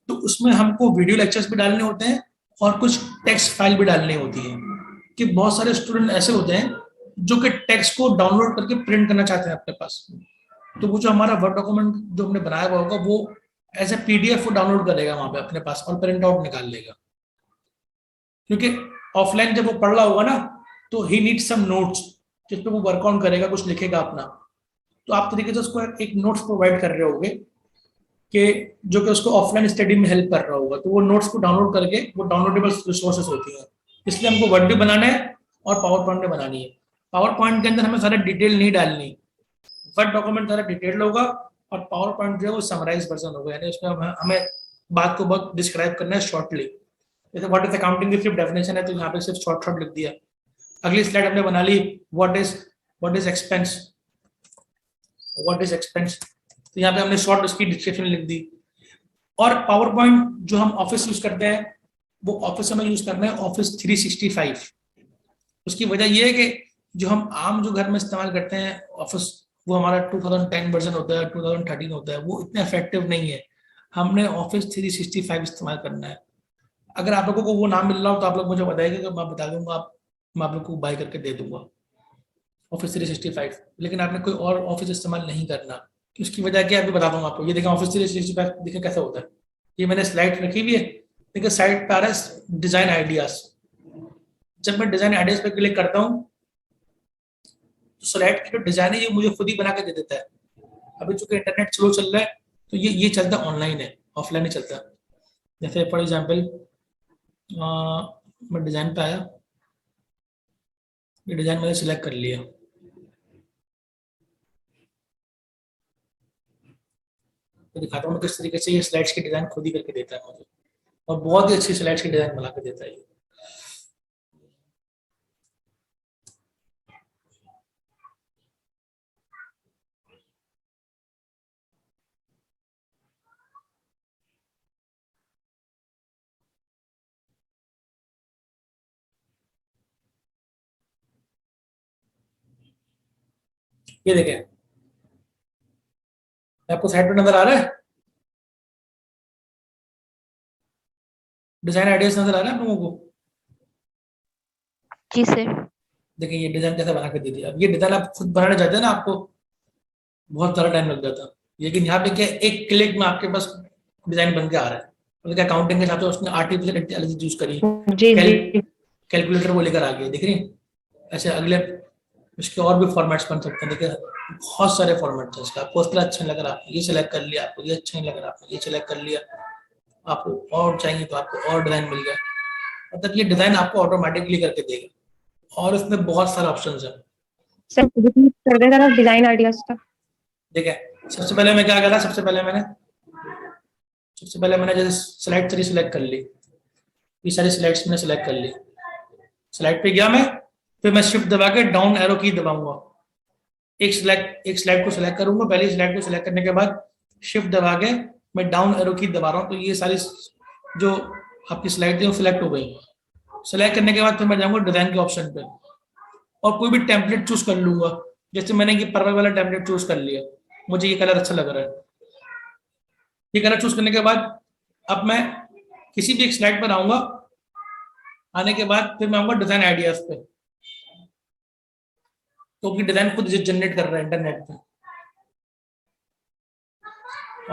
तो उसमें हमको वीडियो लेक्चर्स भी डालने होते हैं और कुछ टेक्स्ट फाइल भी डालनी होती है। कि बहुत सारे स्टूडेंट ऐसे होते हैं जो कि टेक्स्ट को डाउनलोड करके प्रिंट करना चाहते हैं अपने पास, तो वो जो हमारा वर्ड डॉक्यूमेंट जो हमने बनाया हुआ होगा वो एज ए पीडीएफ वो डाउनलोड करेगा वहां पे अपने पास और प्रिंट आउट निकाल लेगा। क्योंकि ऑफलाइन जब वो पढ़ रहा होगा ना तो ही नीड सम नोट्स जिस पे वो वर्क ऑन करेगा, कुछ लिखेगा अपना। तो आप तरीके से उसको एक नोट्स प्रोवाइड कर रहे होगे कि जो कि उसको ऑफलाइन स्टडी में हेल्प कर रहा होगा। तो वो नोट्स को डाउनलोड करके वो डाउनलोडेबल रिसोर्सेज होती हैं। इसलिए हमको वर्ड भी बनाना है और पावर पॉइंट भी बनानी है। पावर पॉइंट के अंदर हमें सारा डिटेल नहीं डालनी, वर्ड डॉक्यूमेंट सारा डिटेल होगा और पावर पॉइंट जो है वो समराइज वर्जन होगा, यानी उसमें हमें बात को बहुत डिस्क्राइब करना है शॉर्टली। जैसे व्हाट इज अकाउंटिंग की सिर्फ डेफिनेशन है तो यहाँ पे सिर्फ शॉर्ट लिख दिया। अगली स्लाइड हमने बना ली what is expense, what is expense, तो यहाँ पे हमने शॉर्ट उसकी डिस्क्रिप्शन लिख दी। और पावर पॉइंट जो हम ऑफिस यूज करते हैं वो ऑफिस में यूज करना है ऑफिस 365। उसकी वजह ये है कि जो हम आम जो घर में इस्तेमाल करते हैं ऑफिस, वो हमारा 2010 वर्जन होता है, 2013 होता है, वो इतना इफेक्टिव नहीं है। हमने ऑफिस 365 इस्तेमाल करना है। अगर आप लोगों को वो नाम मिल रहा हो तो आप लोग मुझे बताइएगा तो मैं बता दूंगा, मैं आप लोग को बाय करके दे दूंगा ऑफिस 365। लेकिन आपने कोई और ऑफिस इस्तेमाल नहीं करना। उसकी वजह क्या है अभी बता दूंगा आपको। ये देखें ऑफिस 365 देखें कैसे होता है। ये मैंने स्लाइड रखी हुई है, देखिए साइड पे आ रहा है डिजाइन आइडियाज। जब मैं डिजाइन आइडियाज पे क्लिक करता हूँ तो स्लाइड की जो डिजाइन है ये मुझे खुद ही बना के दे देता है। अभी चूंकि इंटरनेट स्लो चल रहा है तो ये चलता ऑनलाइन है, ऑफलाइन नहीं चलता। जैसे फॉर एग्जाम्पल मैं डिजाइन पे आया, ये डिजाइन मैंने सिलेक्ट कर लिया, तो दिखाता हूँ किस तरीके से ये स्लाइड्स की डिजाइन खुद ही करके देता है मुझे, और बहुत ही अच्छी स्लाइड्स की डिजाइन बना के देता है ये देखें आपको साइड पे नजर आ रहा है, डिजाइन आइडियाज नजर आ रहा है आप लोगों को? जी सर। देखिए ये डिजाइन कैसे बना के दे दिया। अब ये डिजाइन आप खुद बनाने जाते हैं ना, आपको बहुत सारा टाइम लग जाता, लेकिन यहाँ पे क्या एक क्लिक में आपके पास डिजाइन बन के आ रहा है। मतलब अकाउंटिंग के साथ उसने आर्टिफिशियल इंटेलिजेंस यूज करी, जी जी कैलकुलेटर वो लेकर आ गया, देख रही हैं? ऐसे अगले इसके और भी फॉर्मेट्स बन सकते हैं। देखिए बहुत सारे फॉर्मेट हैं इसका। आपको उस तरह अच्छा नहीं लग रहा, आपने ये सिलेक्ट कर लिया, आपको ये अच्छा नहीं लग रहा, आपने ये सिलेक्ट कर लिया, आपको और चाहिए तो आपको और डिजाइन मिल गया। मतलब ये डिजाइन आपको ऑटोमेटिकली करके देगा और इसमें बहुत सारे ऑप्शंस हैं। सर रिपीट कर देगा ना डिजाइन आइडियाज का। ठीक है, सबसे पहले मैं क्या करा, सबसे पहले मैंने जैसे स्लाइड 3 सिलेक्ट कर ली, ये सारी स्लाइड्स मैंने सिलेक्ट कर ली। स्लाइड पे गया मैं, फिर मैं शिफ्ट दबा के डाउन एरो की दबाऊंगा। एक स्लाइड को सिलेक्ट करूंगा, पहली स्लाइड को सिलेक्ट करने के बाद शिफ्ट दबा के मैं डाउन एरो की दबा रहा हूँ, तो ये सारी जो आपकी स्लाइड थी वो सिलेक्ट हो गई। सिलेक्ट करने के बाद फिर मैं जाऊंगा डिजाइन के ऑप्शन पे और कोई भी टेम्पलेट चूज कर लूंगा। जैसे मैंने ये पर्पल वाला टेम्पलेट चूज कर लिया, मुझे ये कलर अच्छा लग रहा है। ये कलर चूज करने के बाद अब मैं किसी भी एक स्लाइड पर आऊंगा, आने के बाद फिर मैं आऊंगा डिजाइन आइडियाज पे, तो डिजाइन खुद जनरेट कर रहा है इंटरनेट पे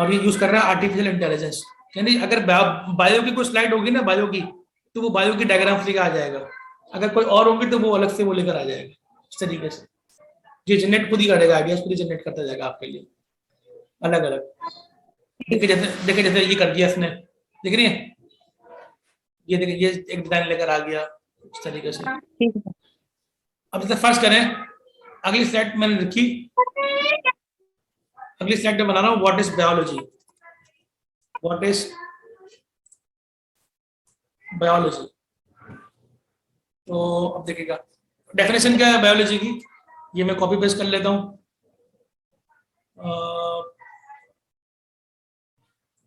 और ये यूज कर रहा है आर्टिफिशियल इंटेलिजेंस। यानी अगर बायो की कोई स्लाइड होगी ना, बायो की, तो वो बायो की डायग्राम लेकर आ जाएगा। अगर कोई और होगी तो वो अलग से वो लेकर आ जाएगा। इस तरीके से ये जनरेट खुद ही करेगा, आइडियाज खुद ही जनरेट करता जाएगा आपके लिए अलग अलग। देखिए जैसे ये कर दिया इसने, देख रही है? ये देखिए ये एक डिजाइन लेकर आ गया इस तरीके से। ठीक है। अब जैसे फर्स्ट करें, अगली स्लाइड मैंने रखी, अगली स्लाइड में बना रहा हूँ what is biology. What is biology, तो अब देखिएगा डेफिनेशन क्या है बायोलॉजी की, ये मैं कॉपी पेस्ट कर लेता हूँ।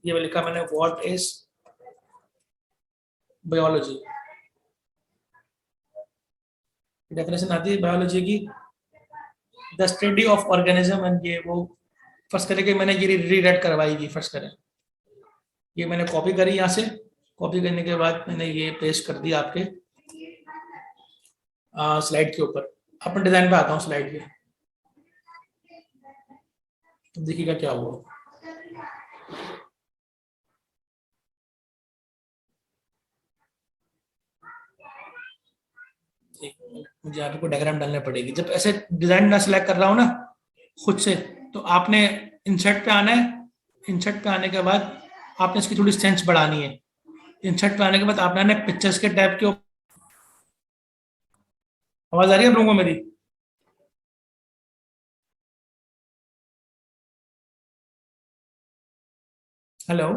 ये मैं लिखा मैंने व्हाट इज बायोलॉजी, डेफिनेशन आती है बायोलॉजी की, the study of organism. And ये वो फर्स्ट करें कि मैंने ये रीराइट करवाई, फर्स्ट करें ये मैंने कॉपी करी, यहाँ से कॉपी करने के बाद मैंने ये पेस्ट कर दिया आपके स्लाइड के ऊपर। अपने डिजाइन पे आता हूँ स्लाइड के, तो देखिएगा क्या हुआ। मुझे यहाँ पे कोई डायग्राम डालना पड़ेगी। जब ऐसे डिजाइन ना सिलेक्ट कर रहा हूँ ना खुद से, तो आपने इंसर्ट पे आना है। इंसर्ट पे आने के बाद आपने इसकी थोड़ी सेंस बढ़ानी है। इंसर्ट पे आने के बाद आपने आना पिक्चर्स के टैब के ऊपर। आवाज आ रही है आप लोगों को मेरी? Hello,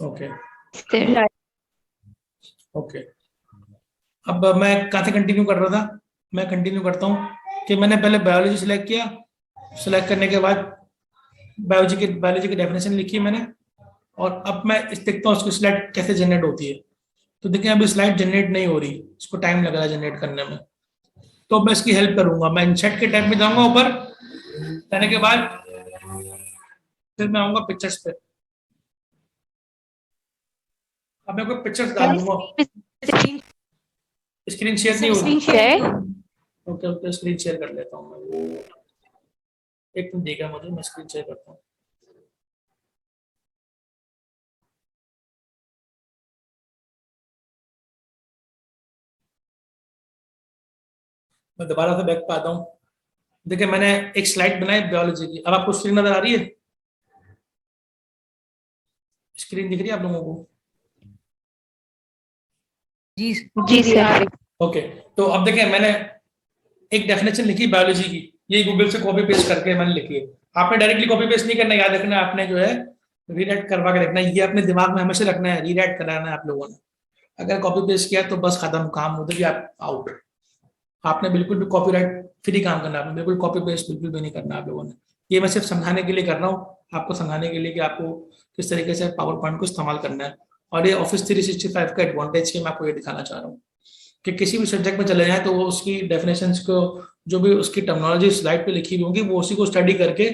okay okay. अब मैं कहाँ से कंटिन्यू कर रहा था? मैं कंटिन्यू करता हूँ कि मैंने पहले बायोलॉजी सिलेक्ट किया, सिलेक्ट करने के बाद बायोलॉजी की डेफिनेशन लिखी मैंने, और अब मैं इस देखता हूँ उसकी स्लाइड कैसे जनरेट होती है। तो देखिए अभी स्लाइड जनरेट नहीं हो रही, इसको टाइम लग रहा है जनरेट करने में। तो मैं इसकी हेल्प करूंगा, मैं इंसर्ट के टैब में जाऊंगा ऊपर, जाने के बाद फिर मैं आऊंगा पिक्चर्स पे। अब मैं कोई पिक्चर्स डाल दूंगा। स्क्रीन शेयर नहीं हो रही। ओके ओके, स्क्रीन शेयर कर लेता हूँ मैं। एक मिनट देगा मुझे, मैं स्क्रीन शेयर करता हूँ। मैं दोबारा से बैक पे आता हूँ। देखिए मैंने एक स्लाइड बनाई बायोलॉजी की। अब आपको स्क्रीन नजर आ रही है? स्क्रीन दिख रही है आप लोगों को? जी जी सर। ओके, तो अब देखिए मैंने एक डेफिनेशन लिखी बायोलॉजी की, ये गूगल से कॉपी पेस्ट करके मैंने लिखी है। आपने डायरेक्टली कॉपी पेस्ट नहीं करना, याद रखना है, आपने जो है रीराइट करवा के रखना है। ये अपने दिमाग में हमेशा रखना है, रीराइट कराना है आप लोगों ने। अगर कॉपी पेस्ट किया तो बस खत्म, काम उधर ही आप आउट। आपने बिल्कुल भी कॉपीराइट फ्री काम करना है, आपने बिल्कुल कॉपी पेस्ट बिल्कुल भी नहीं करना आप लोगों ने। ये मैं सिर्फ समझाने के लिए कर रहा हूँ, आपको समझाने के लिए कि आपको किस तरीके से पावर पॉइंट को इस्तेमाल करना है। और ये ऑफिस 365 का एडवांटेज है, मैं आपको ये दिखाना चाह रहा हूँ कि किसी भी सब्जेक्ट में चले जाए तो वो उसकी डेफिनेशंस को, जो भी उसकी टर्मिनोलॉजी स्लाइड पे लिखी हुई होगी, वो उसी को स्टडी करके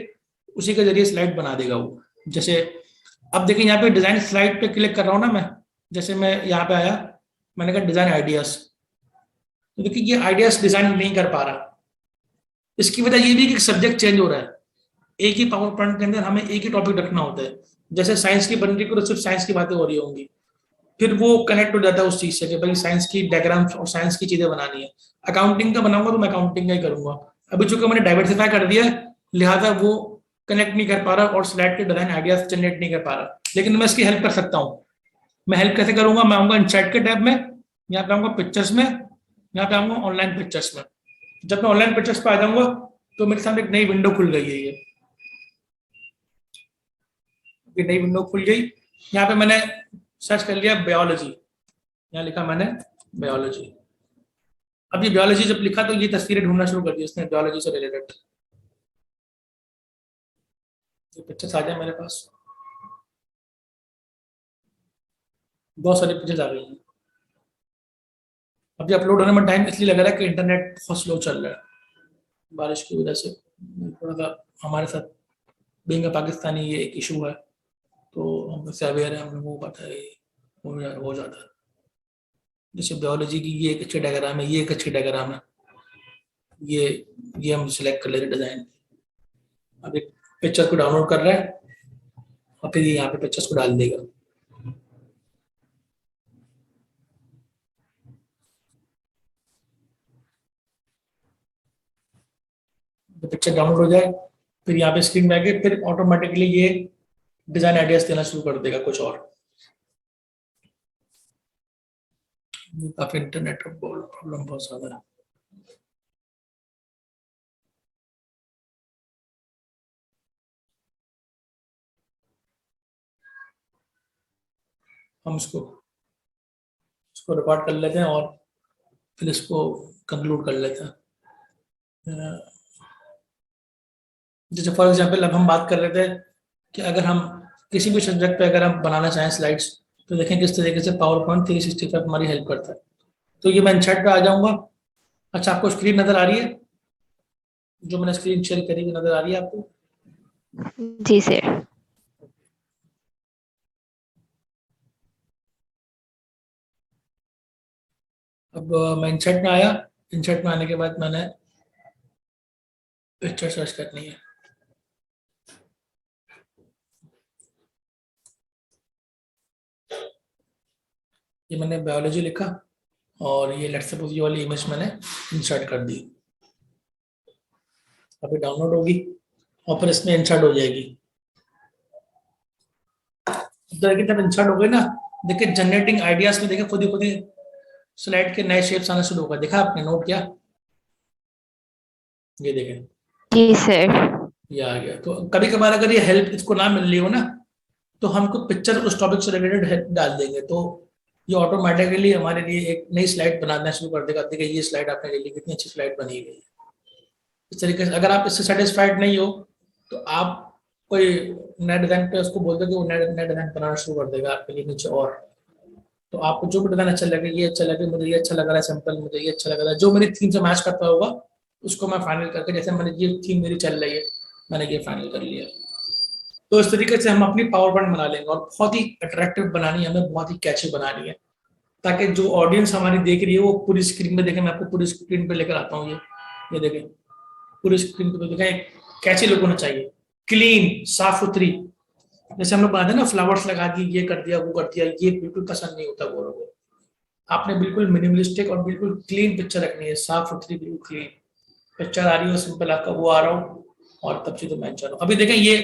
उसी के जरिए स्लाइड बना देगा वो। जैसे अब देखिए यहाँ पे डिजाइन स्लाइड पे क्लिक कर रहा हूँ ना मैं, जैसे मैं यहाँ पे आया, मैंने कहा डिजाइन आइडियाज, तो देखिए ये आइडियाज डिजाइन नहीं कर पा रहा। इसकी वजह ये भी कि सब्जेक्ट चेंज हो रहा है। एक ही पावर पॉइंट के अंदर हमें एक ही टॉपिक रखना होता है। जैसे साइंस की बन रही तो सिर्फ साइंस की बातें हो रही होंगी, फिर वो कनेक्ट हो जाता है उस चीज से कि भाई साइंस की डायग्राम्स और साइंस की चीजें बनानी है। अकाउंटिंग का बनाऊंगा तो मैं अकाउंटिंग का ही करूंगा। अभी चूंकि मैंने डाइवर्सिफाई कर दिया है, लिहाजा वो कनेक्ट नहीं कर पा रहा और स्लाइड के डिजाइन आइडियाज जनरेट नहीं कर पा रहा। लेकिन मैं इसकी हेल्प कर सकता हूँ। मैं हेल्प कैसे करूंगा? मैं आऊंगा इंसाइट के टैब में, यहाँ पे आऊंगा पिक्चर्स में, यहाँ पे आऊंगा ऑनलाइन पिक्चर्स में। जब मैं ऑनलाइन पिक्चर्स पे आ जाऊंगा तो मेरे सामने एक नई विंडो खुल गई है। ये नई विंडो खुल गई। यहाँ पे मैंने सर्च कर लिया बायोलॉजी, यहाँ लिखा मैंने बायोलॉजी। अब ये बायोलॉजी जब लिखा तो ये तस्वीरें ढूंढना शुरू कर दी उसने बायोलॉजी से रिलेटेड। ये पिक्चर्स आ जाए मेरे पास, बहुत सारी पिक्चर्स आ गई हैं। अब ये अपलोड होने में टाइम इसलिए लग रहा है कि इंटरनेट बहुत स्लो चल रहा है बारिश की वजह से। थोड़ा सा हमारे साथ बीइंग अ पाकिस्तानी ये एक इशू है, तो हम उससे अवेयर है, हम लोगों को पता है हो जाता है। जैसे बायोलॉजी की ये एक अच्छी डायग्राम है, ये एक अच्छी डायग्राम है, ये हम सिलेक्ट कर लेते डिजाइन। अब एक पिक्चर को डाउनलोड कर रहा है और फिर ये यहाँ पे पिक्चर्स को डाल देगा। तो पिक्चर डाउनलोड हो जाए, फिर यहाँ पे स्क्रीन में आके फिर ऑटोमेटिकली ये डिजाइन आइडियाज देना शुरू कर देगा कुछ और। काफी इंटरनेट का प्रॉब्लम बहुत ज्यादा है। हम इसको रिकॉर्ड कर लेते हैं और फिर इसको कंक्लूड कर लेते हैं। जैसे फॉर एग्जांपल अब हम बात कर रहे थे कि अगर हम किसी भी सब्जेक्ट पे अगर हम बनाना चाहें स्लाइड्स, तो देखें किस तरीके से पावर पॉइंट 365 हमारी हेल्प करता है। तो ये मैं चैट पे आ जाऊंगा। अच्छा, आपको स्क्रीन नजर आ रही है? जो मैंने स्क्रीन शेयर करी हुई नजर आ रही है आपको? जी सर। अब मैं इंसर्ट में आया। इंसर्ट में आने के बाद मैंने पिक्चर सर्च करनी है। ये मैंने बायोलॉजी लिखा और ये लेट्स सपोज ये वाली इमेज मैंने इंसर्ट कर दी। अभी डाउनलोड होगी और फिर इसमें इंसर्ट हो जाएगी। देखिए जब इंसर्ट हो गई ना, देखिए जनरेटिंग आइडियाज में देखिए खुद ही स्लाइड के नए शेप्स आना शुरू होगा। देखा आपने? नोट किया? ये देखें, जी सर। ये आ गया। तो कभी कभार अगर ये हेल्प इसको ना मिल रही हो ना, तो हम कुछ पिक्चर उस टॉपिक से रिलेटेड डाल देंगे, तो ये ऑटोमेटिकली हमारे लिए एक नई स्लाइड बनाना शुरू कर देगा। देखिए ये स्लाइड आपने ले ली, कितनी अच्छी स्लाइड बनी गई है। इस तरीके से अगर आप इससे सेटिस्फाइड नहीं हो तो आप कोई नया डिजाइन पे उसको बोल दो कि वो नया डिजाइन बनाना शुरू कर देगा आपके लिए नीचे। और तो आपको जो भी डिजाइन अच्छा लगे, ये अच्छा लगे, मुझे ये अच्छा लग रहा है सिंपल, मुझे ये अच्छा लग रहा है, जो मेरी थीम से मैच करता होगा उसको मैं फाइनल करके, जैसे मैंने ये थीम मेरी चल रही है मैंने ये फाइनल कर लिया। तो इस तरीके से हम अपनी पावर पॉइंट बना लेंगे और बहुत ही अट्रैक्टिव बनानी है हमें, बहुत ही कैची बनानी है, ताकि जो ऑडियंस हमारी देख रही है वो पूरी स्क्रीन पे देखे। मैं आपको पूरी स्क्रीन पे लेकर आता हूँ। ये देखें, पूरी स्क्रीन पे देखें, कैची लुक होना चाहिए, क्लीन, साफ सुथरी। जैसे हम लोग बनाते हैं ना, फ्लावर्स लगा दी, ये कर दिया, वो कर दिया, ये बिल्कुल पसंद नहीं होता गोरों को। आपने बिल्कुल मिनिमलिस्टिक और बिल्कुल क्लीन पिक्चर रखनी है, साफ सुथरी, बिल्कुल क्लीन पिक्चर आ रही हो, सिंपल आपका वो आ रहा हो और तब चीज़ मेंशन हो। अभी देखें ये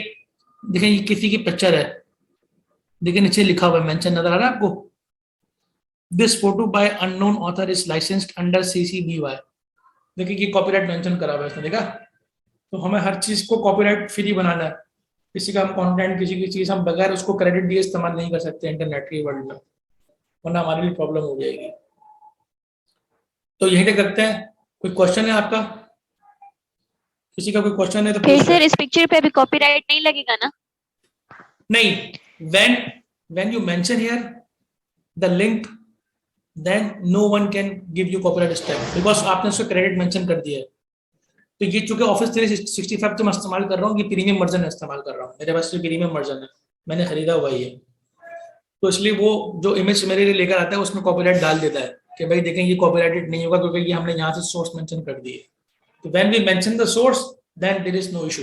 किसी की पिक्चर है, देखिए नीचे लिखा हुआ है, मेंशन नजर आ रहा है आपको? This photo by unknown author is licensed under CC BY। देखिए ये कॉपीराइट मेंशन करा हुआ है इसने, देखा? तो हमें हर चीज को कॉपीराइट फ्री बनाना है। किसी का हम कंटेंट, किसी की चीज हम बगैर उसको क्रेडिट दिए इस्तेमाल नहीं कर सकते इंटरनेट की वर्ल्ड में, वरना हमारे लिए प्रॉब्लम हो जाएगी। तो यही क्या करते हैं। कोई क्वेश्चन है आपका? किसी का कोई क्वेश्चन है तो फिर पूछ सर इस पिक्चर पे भी कॉपीराइट नहीं लगेगा ना? नहीं, when you mention here the link, then no one can give you copyright strike because आपने उसको क्रेडिट मेंशन कर दिया है। तो ये चूंकि ऑफिस 365 तो मैं इस्तेमाल कर रहा हूँ, ये प्रीमियम वर्जन इस्तेमाल कर रहा हूँ, मेरे पास ये प्रीमियम वर्जन है, मैंने खरीदा हुआ ये। तो इसलिए वो जो इमेज मेरे लिए लेकर आता है उसमें कॉपीराइट डाल देता है कि भाई देखें ये कॉपीराइटेड नहीं होगा क्योंकि ये हमने यहाँ से सोर्स मेंशन कर दिए। तो when we mention the source then there is no issue.